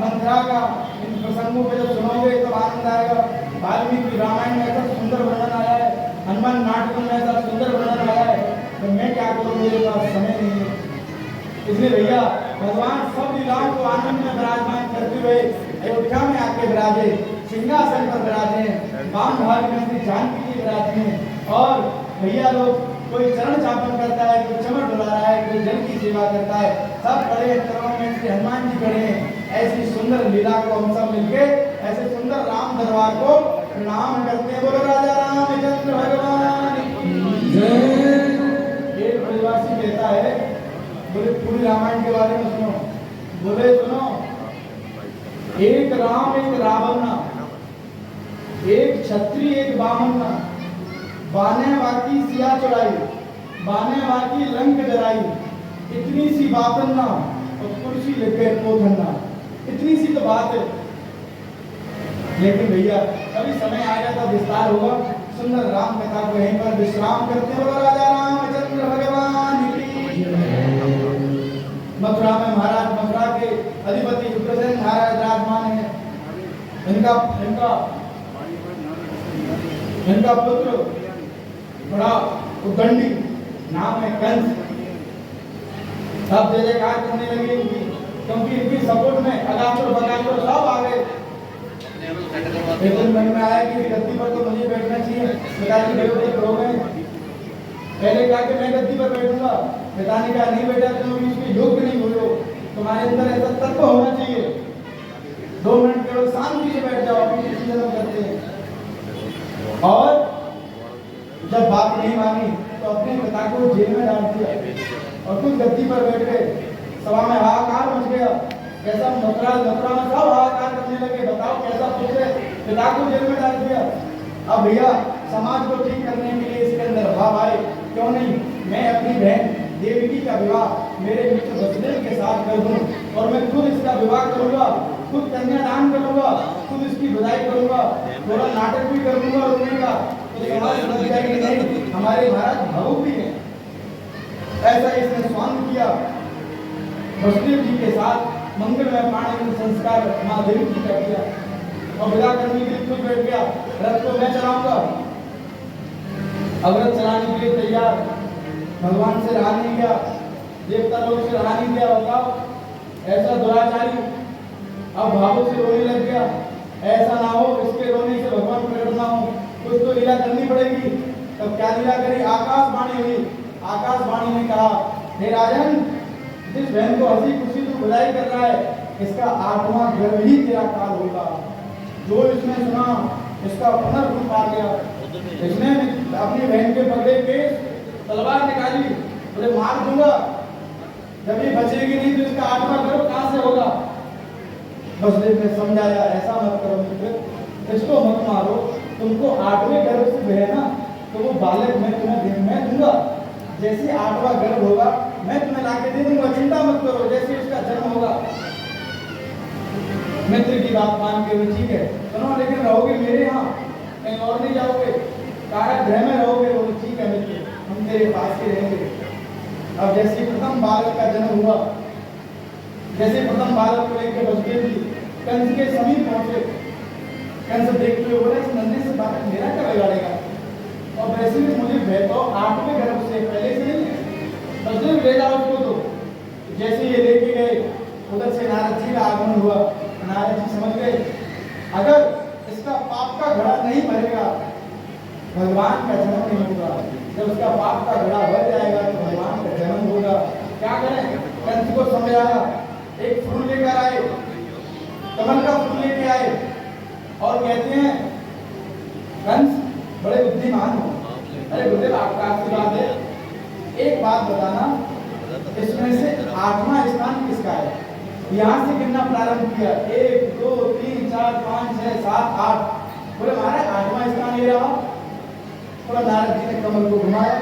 मंत्रा का, इन प्रसंगों पे जब सुनोगे तब आनंद आएगा। वाल्मीकि रामायण में ऐसा सुंदर वर्णन आया है, हनुमान नाटकों में ऐसा सुंदर वर्णन आया है। तो मैं क्या करूँ, मेरे पास समय नहीं है। इसलिए भैया भगवान सब लीलाओं को आनंद में विराजमान करते हुए अयोध्या में आके विराजे, सिंहासन पर विराजे, वाम भाग में श्री जानकी जी विराजे हैं। और भैया लोग, कोई चरण चापन करता है, कोई चमड़ डुला रहा है, कोई जल की सेवा करता है, सब खड़े चरणों में श्री हनुमान जी खड़े हैं। ऐसी सुंदर लीला को हम सब मिलके ऐसे सुंदर राम दरबार को प्रणाम करते हैं। बोलो राजा रामचंद्र भगवान की जय। एक ब्रजवासी कहता है, बोले पूरी रामायण के बारे में सुनो। बोले सुनो, एक राम एक रावण ना, एक छत्री एक बामन ना, बाने बाकी सिया चुराई, बाने बाकी लंक जराई, इतनी सी बातन ना और कुर्सी लग गए पोधन ना। इतनी सी तो बात है, लेकिन भैया कभी समय आएगा तो विस्तार होगा। सुंदर राम कथा को यहीं पर विश्राम करते हो। राजा रामचंद्र भगवान की। मथुरा में महाराज, मथुरा के अधिपति उग्रसेन महाराज विराजमान है। इनका पुत्र बड़ा उद्दंडी, नाम है कंस। सब जय जयकार करने लगे इनकी, क्योंकि इनकी सपोर्ट में अगासुर बगासुर सब आ गए। एक दिन मन में आया कि गद्दी पर तो मुझे बैठना चाहिए। पिताजी देवते हो गए, पहले कहा कि मैं गद्दी पर बैठूंगा। पिता ने कहा नहीं बेटा, तुम इसके योग्य नहीं हो, तुम्हारे अंदर ऐसा तत्व होना चाहिए। 2 मिनट केवल शांति से बैठ जाओ, अपनी डिसीजन करते हैं। और जब बात नहीं मानी तो अपने पिता को जेल में डाल दिया और खुद गद्दी पर बैठ गए। सभा में हाहाकार मच गया। कैसा मथुरा में सब हाहाकार करने लगे, बताओ कैसा पुत्र है, पिता को जेल में डाल दिया। अब भैया समाज को ठीक करने के लिए इसके अंदर भाव आए, क्यों नहीं मैं अपनी बहन देवकी का विवाह मेरे मित्र वसुदेव के साथ कर दूं और मैं खुद इसका विवाह करूंगा, खुद कन्यादान करूंगा, खुद इसकी विदाई करूंगा, थोड़ा नाटक भी कर दूंगा रोने का। तो समाज समझ जाएगी नहीं, हमारे महाराज भावुक भी हैं। ऐसा इसने स्वांग किया। वसुदेव जी के साथ मंगलमय पाणी संस्कार माँ देवी जी का किया और विदा करने के लिए खुद बैठ गया। रथ को मैं चलाऊंगा। अब रथ चलाने के लिए तैयार, भगवान से रहा नहीं गया, देवता लोग से रहा नहीं गया। बताओ ऐसा दुराचारी अब भावों से रोने लग गया। ऐसा ना हो इसके रोने से भगवान प्रकट ना हो, कुछ तो लीला करनी पड़ेगी। तब क्या लीला करी? आकाशवाणी हुई। आकाशवाणी ने कहा, हे राजन, जिस बहन को हंसी खुशी तू विदाई कर रहा है, इसका 8वां गर्भ ही तेरा काल होगा। जो इसने सुना इसका पुनर्रूप आ गया। इसने अपनी बहन के पकड़े के तलवार निकाली, बोले मार दूंगा, जब ये बचेगी नहीं तो इसका 8वां गर्भ कहां से होगा। वसुदेव ने समझाया, ऐसा मत करो मित्र, इसको मत मारो, तुमको 8वें गर्भ से हुए ना, तो वो बालक मैं दूंगा। जैसे 8वां गर्भ होगा मैं तुम्हें लाके दे दूंगा, चिंता मत करो। जैसे उसका जन्म होगा। मित्र की बात मान के भी ठीक है सुनो, लेकिन रहोगे मेरे यहाँ, कहीं और नहीं जाओगे, कारागृह में रहोगे। वो ठीक है मित्र, हम तेरे पास ही रहेंगे। अब जैसे प्रथम बालक का जन्म हुआ, जैसे प्रथम बालक को लेकर वसुदेव जी कंस के समीप पहुंचे। कंस देखते हुए बोला, इस नन्हे से बालक मेरा क्या बिगाड़ेगा? और वैसे भी मुझे भय तो 8वें गर्भ से पहले से नहीं है। वसुदेव ले जाओ उसको। तो जैसे ये लेके गए, उधर से नारद जी का आगमन हुआ। नारद जी समझ गए, अगर इसका पाप का घड़ा नहीं भरेगा, भगवान का जन्म नहीं होगा। जब उसका पाप का घड़ा भर जाएगा तो भगवान का जन्म होगा। क्या करें? कंस को समझाया, एक फूल लेकर आए, कमल का फूल लेके आए और कहते हैं, कंस बड़े बुद्धिमान हो। अरे गुरुदेव आपका आशीर्वाद है, एक बात बताना, इसमें से 8वां स्थान किसका है? यहाँ से गिनना प्रारंभ किया, 1 2 3 4 5 6 7 8। बोले महाराज 8वां स्थान ये रहा। थोड़ा नारद जी ने कमल को घुमाया,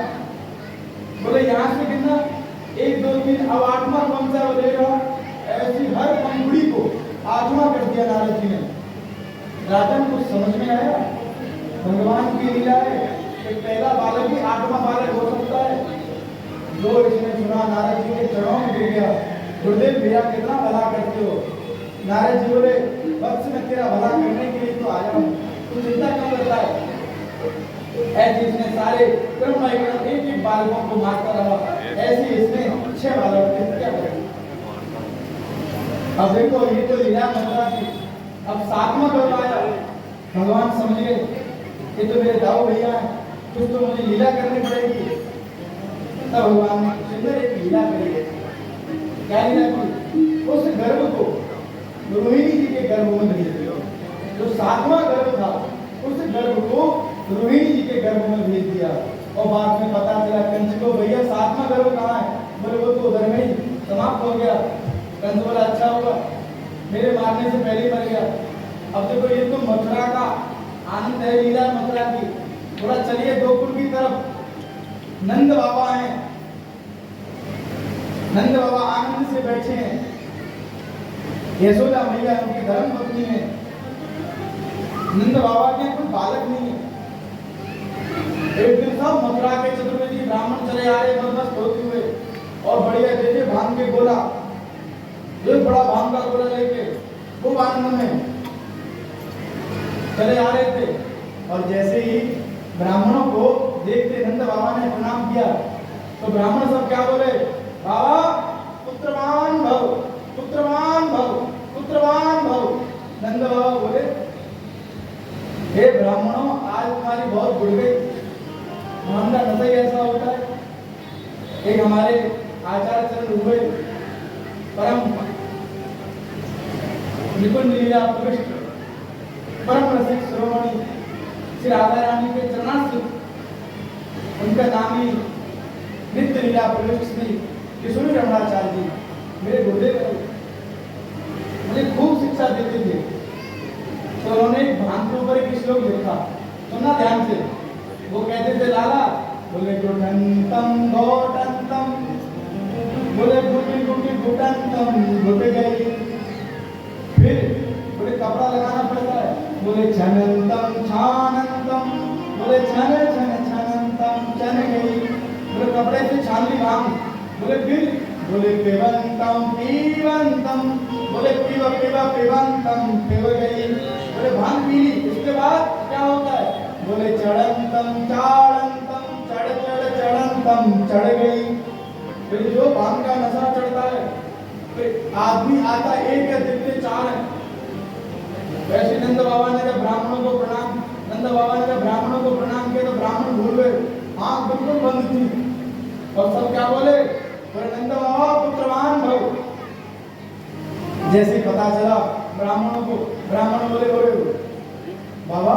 बोले यहाँ से गिनना 1 2 3, अब 8वां कौन सा ले रहा? ऐसी हर पंखुड़ी को 8वां कर दिया नारद जी ने। राजन कुछ समझ में आया? भगवान की लीला है कि पहला बालक ही 8वां बालक हो सकता है। जो इसने सुना नारद जी के चरणों में गिर गया, गुरुदेव भैया कितना भला करते हो। नारद जी बोले, वत्स मैं तेरा भला करने के लिए तो आया हूँ, तू चिंता क्यों करता है? ऐसे इसने सारे क्रम एक एक बालकों को मारता रहा। ऐसे इसने 6 बालक थे। क्या करें? अब देखो ये तो लीला मथुरा की। अब 7वां गर्भ आया, भगवान समझ गए ये तो मेरे दाऊ भैया हैं, कुछ तो मुझे लीला करनी पड़ेगी। तब भगवान ने सुंदर एक लीला करी। क्या लीला की? उस गर्भ को रोहिणी जी के गर्भ में भेज दिया। जो 7वां गर्भ था उस गर्भ को रोहिणी जी के गर्भ में भेज दिया। और बाद में पता चला कंस को, भैया 7वां गर्भ कहाँ है? बोले वो तो उधर में ही समाप्त हो गया। कंस बोला, अच्छा हुआ मेरे मारने से पहले मर गया। अब देखो ये तो मथुरा का आनंद है, लीला मथुरा की। थोड़ा चलिए गोकुल की तरफ। नंद बाबा हैं, नंद बाबा आनंद से बैठे हैं। यशोदा मैया उनकी धर्म पत्नी है। नंद बाबा के कोई बालक नहीं है। एक दिन सब मथुरा के चतुर्वेदी ब्राह्मण चले आ रहे मस्त होते हुए, और बढ़िया जैसे भांग के गोला, एक बड़ा भांग का गोला लेके खूब आनंद में चले आ रहे थे। और जैसे ही ब्राह्मणों को देखते नंद बाबा ने प्रणाम किया, तो ब्राह्मण सब क्या बोले? बाबा पुत्रवान भव, पुत्रवान भव, पुत्रवान भव। नंद बाबा बोले, हे ब्राह्मणों, आज तुम्हारी बहुत बुढ़ गई। हमारा नशा ही ऐसा होता है। एक हमारे आचार्य चरण हुए परम निकुंज लीला प्रविष्ट परम रसिक शिरोमणि श्री राधा रानी के चरणाश्रित, उनका नाम ही नित्य लीला प्रविष्ट श्री किशोरी रमणाचार्य जी मेरे गुरुदेव हैं। मुझे खूब शिक्षा देते थे। तो उन्होंने एक भांग के ऊपर एक श्लोक लिखा, सुनना ध्यान से। वो कहते थे, लाला बोले घुटंतम घोटंतम, बोले घुटी घुटी घुटंतम घुट गई। फिर बोले कपड़ा लगाना पड़ता है, बोले छनंतम छानंतम, बोले छन छन छनंतम छन गई। बोले कपड़े से छान ली भांग। बोले फिर बोले पिबंतम पीवंतम, बोले पीवा पीवा पिबंतम पिव गई। बोले भांग पी ली, इसके बाद क्या होता है? बोले चढ़ंतम चाड़ंतम चढ़ चढ़ चढ़ंतम चढ़ गई। फिर जो भांग का नशा चढ़ता है, फिर आदमी आता एक या दिखते 4 है। वैसे नंद बाबा ने जब ब्राह्मणों को प्रणाम किया तो ब्राह्मण भूल गए, आंख बिल्कुल बंद थी। और सब क्या बोले? नंद बाबा पुत्रवान भव। जैसे पता चला ब्राह्मणों को, ब्राह्मण बोले, बाबा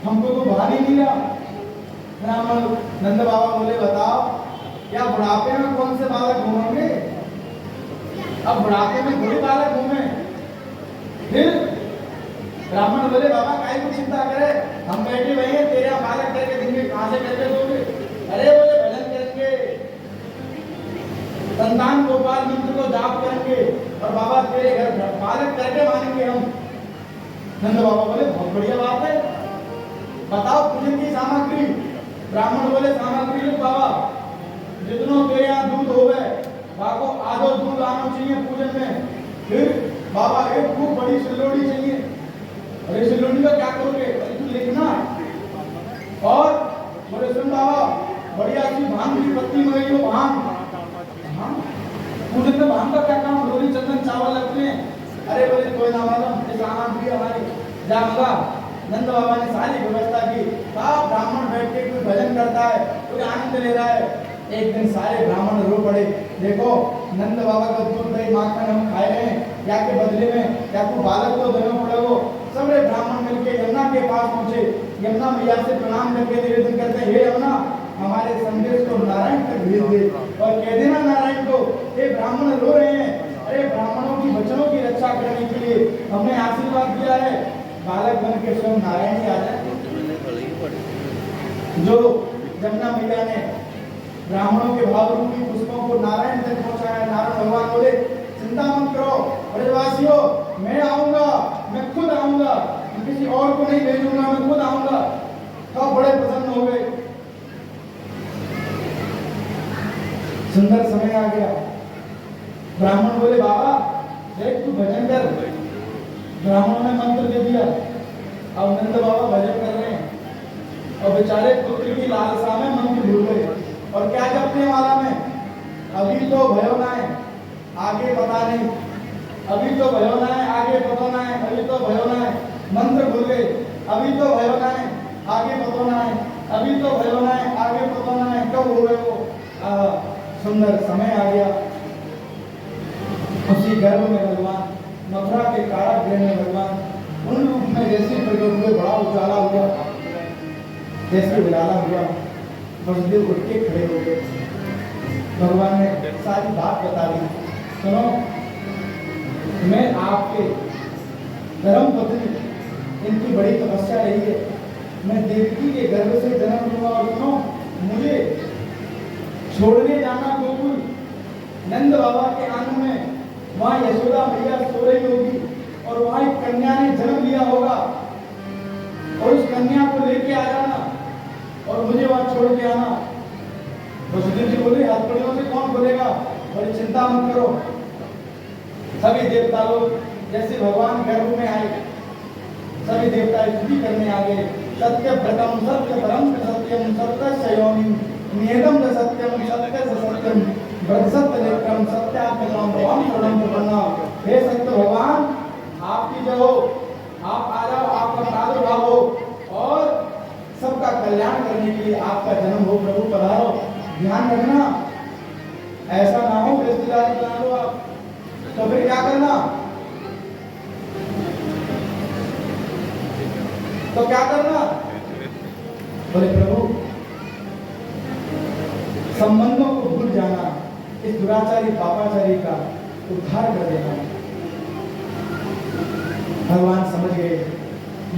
हमको तो भान ही नहीं रहा। ब्राह्मण नंद बाबा बोले, बताओ क्या बुढ़ापे में कौन से बालक घूमेंगे? अब बुढ़ापे में थोड़ी बालक घूमे। फिर ब्राह्मण बोले बाबा काहे की चिंता करे, हम बैठे हुए हैं, तेरे यहाँ बालक करके देंगे, कहाँ से करके दोगे? अरे बोले भजन करेंगे, संतान गोपाल मंत्र को जाप करेंगे और बाबा तेरे घर बालक करके मानेंगे हम। नंद बाबा बोले बहुत बढ़िया बात है, बताओ पूजन की सामग्री। ब्राह्मण बोले सामग्री लिख बाबा, जितनो तेरे यहाँ दूध हो गए बाबा को आधो दूध आना चाहिए पूजन में। फिर बाबा एक खूब बड़ी सिल्लोड़ी चाहिए। अरे सिल्लोड़ी का क्या करोगे? अरे तू लिखना। और बोले सुन बाबा बढ़िया सी भांग की पत्ती मंगाई हो, भांग। हाँ पूजन में भांग का क्या काम? रोली चंदन चावल लगते हैं। अरे बोले कोई ना मालूम, ये सामग्री हमारी जा मंगा। नंद बाबा ने सारी व्यवस्था की। कहा ब्राह्मण बैठ के कोई भजन करता है, कोई आनंद ले रहा है। एक दिन सारे ब्राह्मण रो पड़े, देखो नंद बाबा का दूध दही माखन हम खाए हैं, या के बदले में या को बालक को देना पड़ेगा। सबरे ब्राह्मण मिलके यमुना के पास पहुंचे, यमुना मैया से प्रणाम करके निवेदन करते हैं, हे यमुना हमारे संदेश को नारायण तक भेज दे और कह देना नारायण को, हे ब्राह्मण रो रहे हैं, अरे ब्राह्मणों की वचनों की रक्षा करने के लिए हमने आशीर्वाद दिया है, बालक बन के स्वयं नारायण ही आ जाए। जो यमुना मैया ने ब्राह्मणों के भाव रूपी पुष्पों को नारायण तक पहुंचाया। नारायण भगवान बोले चिंता मत करो ब्रजवासियों, मैं आऊंगा, मैं खुद आऊंगा, किसी और को नहीं भेजूंगा, मैं खुद आऊंगा। तो बड़े प्रसन्न हो गए। सुंदर समय आ गया। ब्राह्मण बोले बाबा देख तू भजन कर। ब्राह्मणों ने मंत्र दे दिया। अब नंद बाबा भजन कर रहे हैं और बेचारे पुत्र की लालसा में मंत्र भूल गए। और क्या जपने वाला में, अभी तो भयो ना है, आगे पता नहीं, अभी तो भयो ना है, आगे पता ना है, अभी तो भयो ना है, मंत्र भूल गए, अभी तो भयो ना है, आगे पता ना है, अभी तो भयो ना है, आगे पता ना है, कब हो गए वो? सुंदर समय आ गया। उसी गर्भ में भगवान, मथुरा के कारागृह में भगवान उन रूप में जैसे प्रकट हुए, बड़ा उजाला हुआ, जैसे उजाला हुआ वसुदेव उठ के खड़े हो गए। भगवान ने सारी बात बता दी, सुनो मैं आपके धर्म पत्नी, इनकी बड़ी तपस्या रही है, मैं देवकी के गर्भ से जन्म लूंगा और सुनो मुझे छोड़ने जाना गोकुल, नंद बाबा के आंगन में, वहां यशोदा मैया सो रही होगी और वहां एक कन्या ने जन्म लिया होगा और उस कन्या को लेके आ जाना और मुझे वहां छोड़ के आना। वसुदेव जी बोले हथकड़ियों से कौन बोलेगा? बड़ी चिंता मत करो। सभी देवता लोग जैसे भगवान गर्भ में आए, सभी देवता स्तुति करने आ गए। सत्य व्रतम सत्य परम सत्यम सत्य सयोनि नियतम सत्यम सत्य सत्यम व्रत सत्य नेत्रम सत्यात्मकम भगवान प्रणम प्रपन्ना। हे सत्य भगवान आपकी जय हो, आप आ जाओ, आपका प्रादुर्भाव हो और सबका कल्याण करने के लिए आपका जन्म हो। प्रभु पधारो। ध्यान रखना ऐसा ना हो रिश्तेदारी बना लो आप, तो फिर क्या करना? तो क्या करना? बोले प्रभु संबंधों को भूल जाना, इस दुराचारी पापाचारी का उद्धार कर देना। भगवान समझ गए,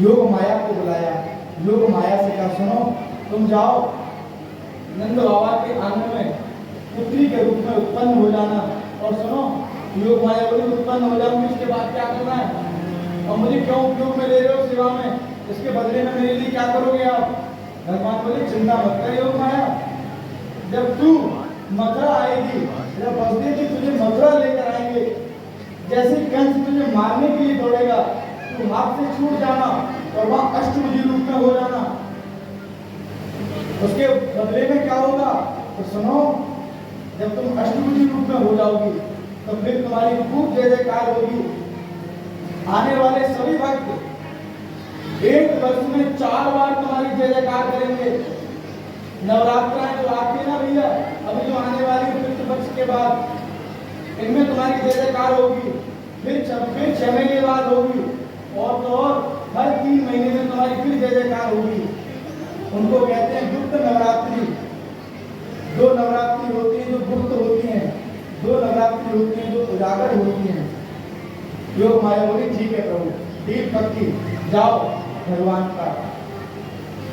योग माया को बुलाया, योग माया से कहा सुनो तुम जाओ नंद बाबा के आंगन में पुत्री के रूप में उत्पन्न हो जाना और सुनो योग माया बोली उत्पन्न हो जाऊंगी, इसके बाद क्या करना है और मुझे क्यों उपयोग में ले रहे हो सेवा में, इसके बदले में मेरे लिए क्या करोगे आप? भगवान बोले चिंता मत कर योग माया, जब तू मथुरा आएगी, जब वसुदेव जी तुझे मथुरा लेकर आएंगे, जैसे कंस तुझे मारने के लिए दौड़ेगा, तू हाथ से छूट जाना और वहां अष्टभुजी रूप में हो जाना। उसके बदले में क्या होगा? तो सुनो जब तुम अष्टभुजी रूप में हो जाओगी तो फिर तुम्हारी खूब जय जयकार होगी। आने वाले सभी भक्त एक वर्ष में 4 बार तुम्हारी जय जयकार करेंगे। नवरात्राएं जो आती है ना भैया, अभी जो आने वाली पितृ पक्ष के बाद, इनमें तुम्हारी जय जयकार होगी। फिर 6 महीने बाद होगी और तो और हर 3 महीने में तुम्हारी फिर जय जयकार होगी। उनको कहते हैं गुप्त नवरात्रि। 2 नवरात्रि होती है जो गुप्त होती हैं, 2 नवरात्रि होती हैं जो उजागर होती हैं। योग माया बोली ठीक है प्रभु, डीप भक्ति। जाओ भगवान का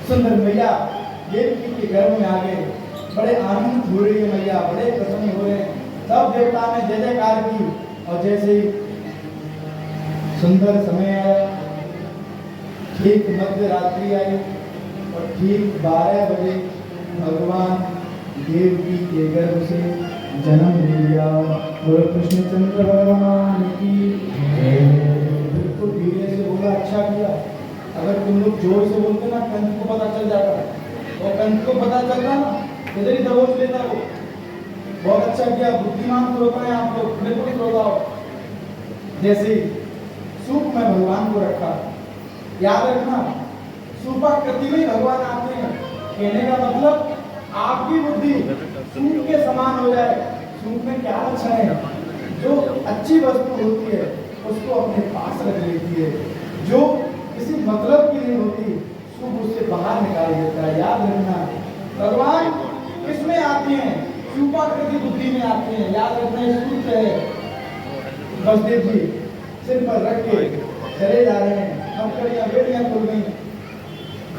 सुंदर मैया देवकी के गर्भ में आ गए, बड़े आनंद हो रही है मैया, बड़े प्रसन्न हो रहे हैं। सब देवता ने जय जयकार की और जैसे ही सुंदर समय आया, ठीक मध्य रात्रि आई और ठीक 12 बजे भगवान देवकी के गर्भ से जन्म ले लिया। और कृष्णचंद्र भगवान की बिल्कुल धीरे से बोला, अच्छा किया। अगर तुम लोग जोर से बोलते ना, कंठ को पता चल जाता, और कंठ को पता चलता ना, इधर ही दबोच लेता वो। बहुत अच्छा किया, बुद्धिमान श्रोता है आप लोग, बिल्कुल श्रोता हो। जैसे सूप में भगवान को रखा, याद रखना सूपाकृति में भगवान आते हैं। कहने का मतलब आपकी बुद्धि सूप के समान हो जाए। सूप में क्या अच्छा है, जो अच्छी वस्तु होती है उसको अपने पास रख लेती है, जो किसी मतलब की नहीं होती सूप उससे बाहर निकाल देता है। याद रखना भगवान किसमें आते हैं, सूपाकृति बुद्धि में आते हैं। याद रखना ये सूत्र है। बसदेव जी सिर पर रख के चले जा रहे हैं, नौकरियां बेड़ियां खुल गई।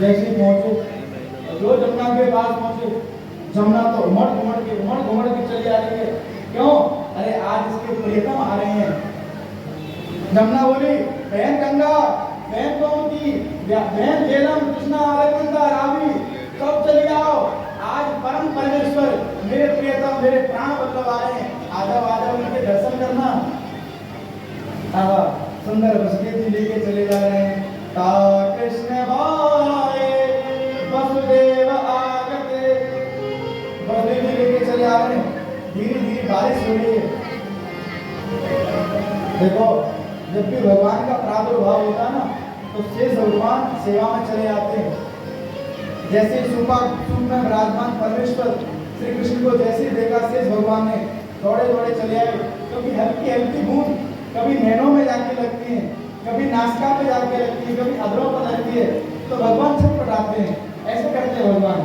जैसे पहुंचे जो जमुना के पास पहुंचे, जमुना तो उमड़ घुमड़ के चली आ रही है। क्यों? अरे आज इसके प्रियतम आ रहे हैं। जमुना बोली, बहन गंगा, बहन कौन की, बहन झेलम, कृष्णा, अलकनंदा, रावी, सब चली आओ। आज परम परमेश्वर मेरे प्रियतम, मेरे प्राण वल्लभ आ रहे हैं। आजा उनके दर्शन करना। सुंदर वसुदेव जी लेके चले जा रहे हैं। ता कृष्ण भाए वसुदेव आगते, वसुदेव जी लेके चले आ रहे हैं। धीरे धीरे बारिश हो रही है। देखो जब भी भगवान का प्रादुर्भाव होता है ना, तो शेष भगवान सेवा में चले आते हैं। जैसे सूप में विराजमान परमेश्वर श्री कृष्ण को जैसे ही देखा, शेष भगवान ने दौड़े चले आए। क्योंकि हल्की हल्की बूंद कभी नैनों में जाके लगती है, कभी नासिका पे जाके लगती है, कभी अधरों पर लगती है, तो भगवान छटपटाते हैं। ऐसे करते हैं भगवान।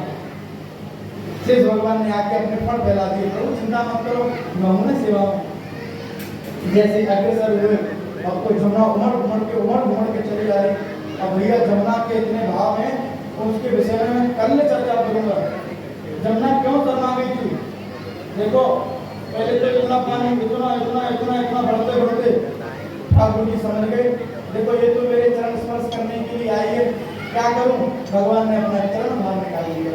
शेष भगवान ने आके अपने फल फैला दिए, प्रभु चिंता मत करो, मैं हूं ना सेवा में। जैसे अग्रसर हुए, अब तो जमुना उमड़ के चली जा रही। अब भैया जमुना के इतने भाव हैं, उसके विषय में कल चर्चा करूंगा। जमुना क्यों शर्मा गई थी? देखो पहले तो इतना पानी इतना बढ़ते ठाकुर जी समझ गए, देखो ये तो मेरे चरण स्पर्श करने के लिए आई है, क्या करूं? भगवान ने अपना चरण बाहर निकाल लिया।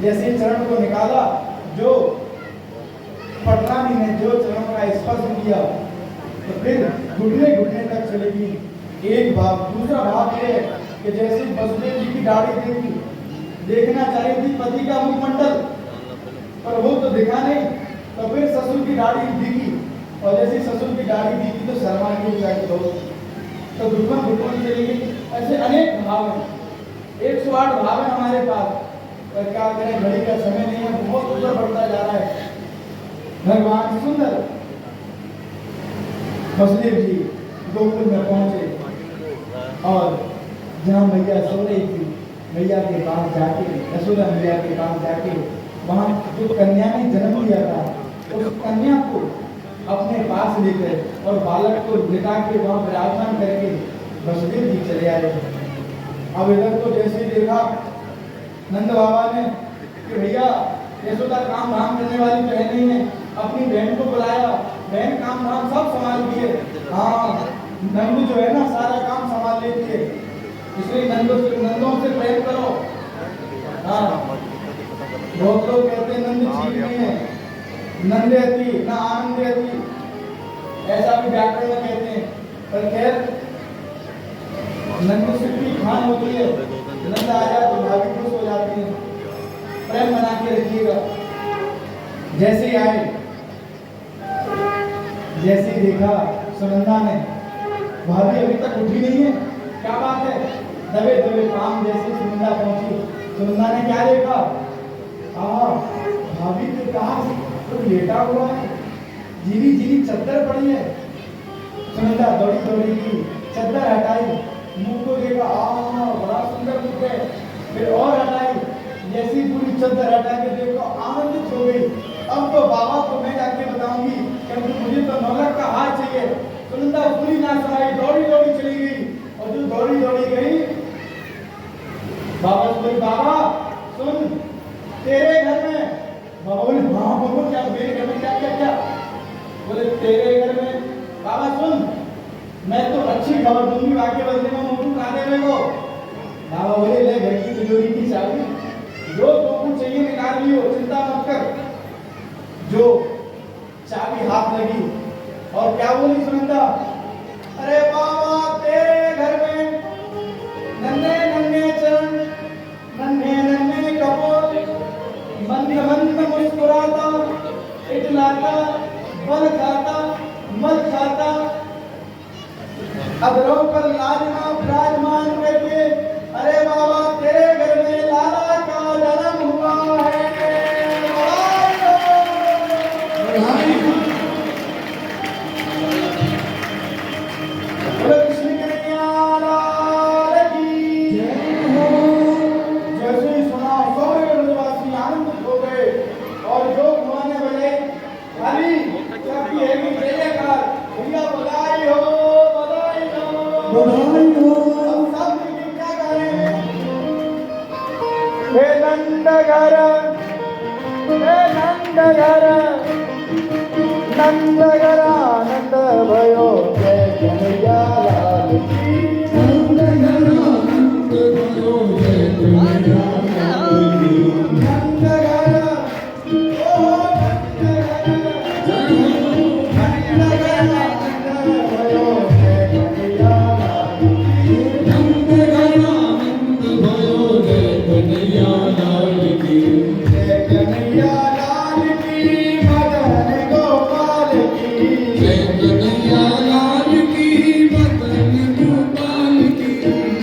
जैसे चरण को निकाला, जो पटरानी ने जो चरण का स्पर्श किया, तो फिर घुटने तक चलेगी। एक भाव। दूसरा भाव ये है कि जैसे वसुदेव जी की दाढ़ी देखना चाह रही थी पति का मुखमंडल, पर वो तो दिखा नहीं, तो फिर ससुर की दाढ़ी दिखी, और जैसे ससुर की दाढ़ी दिखी तो शर्मा की ऊंचाई हो, तो घुटन चली गई। ऐसे अनेक भाव हैं, 108 भाव है हमारे पास, पर क्या करें, घड़ी का समय नहीं है, बहुत ऊपर बढ़ता जा रहा है। भगवान सुंदर वसुदेव जी गोकुल में पहुंचे, और जहाँ मैया सो रही थी, मैया के पास जाके, यशोदा मैया के पास जाके, वहाँ जो कन्या ने जन्म लिया था, उस कन्या को अपने पास लेकर और बालक को लिटा के वहाँ विराजमान करके वसुदेव जी चले आए। अब इधर तो जैसे ही देखा नंद बाबा ने कि भैया यशोदा काम धाम करने वाली तो है नहीं है, अपनी बहन को बुलाया, बहन काम धाम सब संभाल दिए। हाँ, नंद जो है ना सारा काम संभाल लेती है, इसलिए नंदों से प्रेम करो। हाँ, बहुत लोग कहते हैं नंद ठीक नहीं है, नंदेती ना आनंदेती, ऐसा भी व्याकरण में कहते हैं। पर खैर नंद सुखी खान होती है, नंद आ जाए तो भाभी खुश हो जाती है। प्रेम बना के रखिएगा। जैसे ही आए, जैसे ही देखा सुनंदा ने, भाभी अभी तक उठी नहीं है, क्या बात है? दबे दबे काम। जैसे सुनंदा पहुंची, सुनंदा ने क्या देखा? भाभी के कहा तो लेटा हुआ है, जीरी चद्दर पड़ी है। सुनंदा दौड़ी की चद्दर हटाई, मुंह को देखा, बड़ा सुंदर मुख है। फिर और हटाई, जैसी पूरी चद्दर हटा के देखो, आनंदित हो गई। अब तो बाबा को मैं जाके बताऊंगी, क्योंकि मुझे तो नौलख का हार चाहिए। सुनंदा पूरी ना सुनाई, दौड़ी चली गई, और जो दौड़ी दौड़ी गई, बाबा से बोली, बाबा सुन, तेरे घर में। बाबा बोले, हाँ बोलो, क्या मेरे घर में क्या क्या क्या? बोले तेरे घर में। बाबा सुन, मैं तो अच्छी खबर दूंगी, बाकी बदले में मोटू खा दे मेरे को। बाबा बोले, ले घर की तिजोरी की चाबी, जो तुमको चाहिए निकाल लियो, चिंता मत कर। जो चाबी हाथ लगी और क्या बोली सुनंदा, अरे बाबा तेरे घर में नन्हे नन्हे चरण, नन्हे नन्हे कपोल, मंद मंद मुस्कुराता, इटलाता, बल खाता, मत खाता, अधरों पर लाजमा विराजमान करके, अरे बाबा तेरे घर में लाला का जन्म हुआ है। बोलो कृष्ण कन्हैया लाल की जय हो। जैसे ही सुना सारे ब्रजवासी आनंदित हो गए और जो घुमाने वाले खाली सबकी है कि जयकार, भैया बधाई हो, बधाई हो, बधाई हो। अब सब मिलके क्या गा रहे हैं? हे नंद घर, हे नंद घर, नंद घर आनंद भयो, जय कन्हैया लाल की। नंद घर आनंद भयो, जय कन्हैया लाल की। नंद घर, ओ नंद घर, नंद घर आनंद भयो, जय कन्हैया लाल की। नंद घर आनंद भयो, जय कन्हैया लाल की। जय कन्हैया लाल की, मदन गोपाल की। जय कन्हैया लाल की, मदन गोपाल की।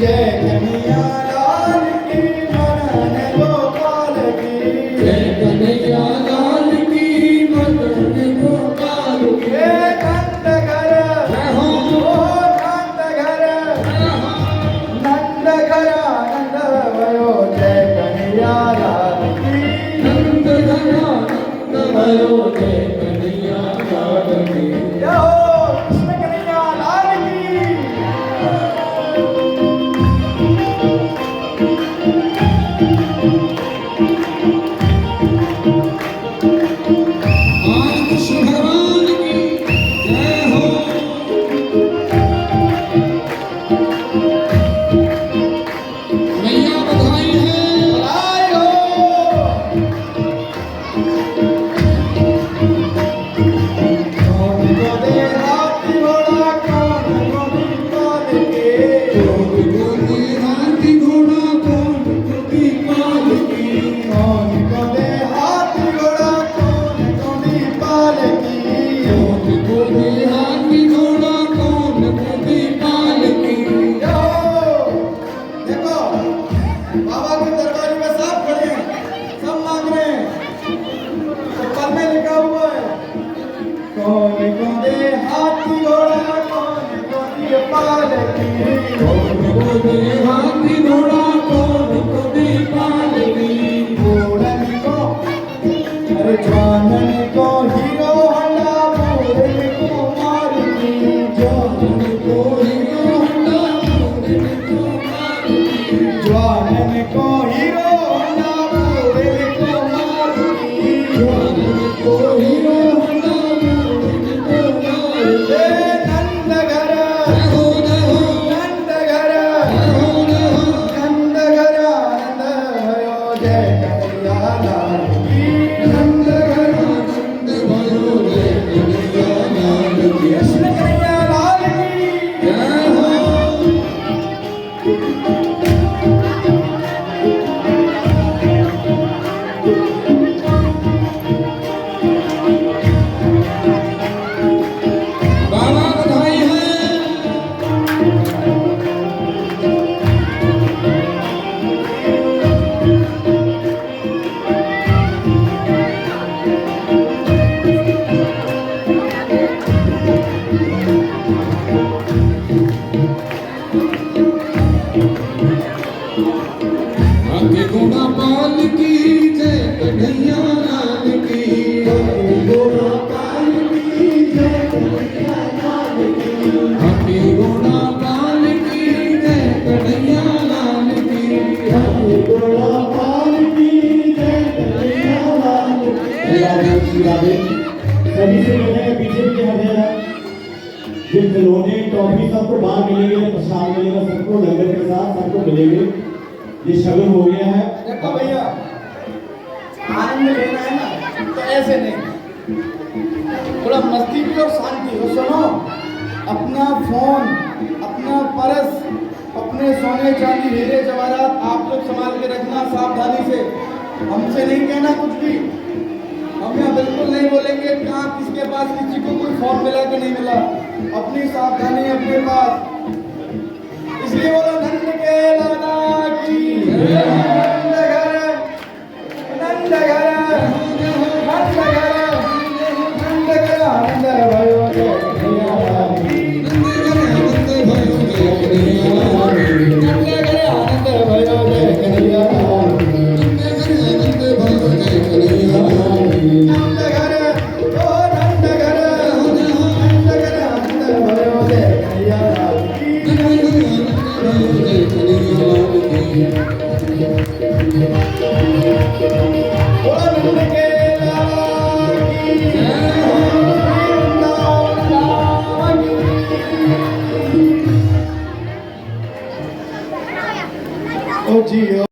जय कन्हैया लाल की, मदन गोपाल की। जय कन्हैया लाल की, मदन गोपाल की। हे नंद घर, जय हो। ओ नंद घर, नंद घर आनंद भयो, जय कन्हैया लाल की। नंद घर आनंद भयो, जय कन्हैया लाल की। जय हो कृष्ण कन्हैया लाल की। आज कृष्ण भगवान की जय हो। मैया बधाई है। बधाई हो। कौन को दे हाथी घोड़ा, कौन को दी पाल के। कौन को दे हाथी घोड़ा, कौन को दी पाल की। कौन को दे हाथी घोड़ा, कौन को दी पाल की। कौन को दे हाथी घोड़ा, कौन को दी पाल की। जाओ, देखो बाबा के दरबार में सब खड़े हैं, सब मांग रहे हैं। तो कल में लिखा हुआ है, कौन को दे हाथी घोड़ा, कौन को दी पाल की। कौन को दे हाथी घोड़ा, कौन को दी पाल की। घोड़न को, अरे जवानन को हीरो हंडा, बूढ़न को मारुति। जवान को हीरो होंडा, बूढ़न को मारुति। जवानन को हीरो हंडा, बूढ़न को मारुति। जवान को हीरो होंडा, बूढ़न को मारुति। हे नंद घर, जय हो, जय हो। नंद घर, जय हो, जय हो। नंद घर आनंद भयो, जय कन्हैया लाल की। नंद घर आनंद भयो, जय कन्हैया लाल की। कृष्ण कन्हैया लाल की। जय हो। बाबा बधाई है। जय ये खिलौने टॉफी सबको बाहर मिलेंगे, प्रसाद मिलेगा सबको, लंगर के साथ सबको मिलेंगे। ये शगुन हो गया है। देखो भैया, आनंद लेना है ना तो ऐसे नहीं, थोड़ा मस्ती भी और शांति हो। सुनो, अपना फोन, अपना पर्स, अपने सोने चांदी हीरे जवाहरात आप लोग संभाल के रखना सावधानी से। हमसे नहीं कहना कुछ भी, हम यहाँ बिल्कुल नहीं बोलेंगे कहाँ किसके पास किसी को कोई फोन मिला कि नहीं मिला। अपनी सावधानी अपने पास, इसलिए बोलो नंद के लाला की नंद घर, नंद घर, नंद घर, नंद घर, आनंद भयो जय कन्हैया की। नंद घर आनंद भयो जय कन्हैया की। नंद घर, ओ नंद घर, नंद घर आनंद भयो जय कन्हैया की। ओ जी।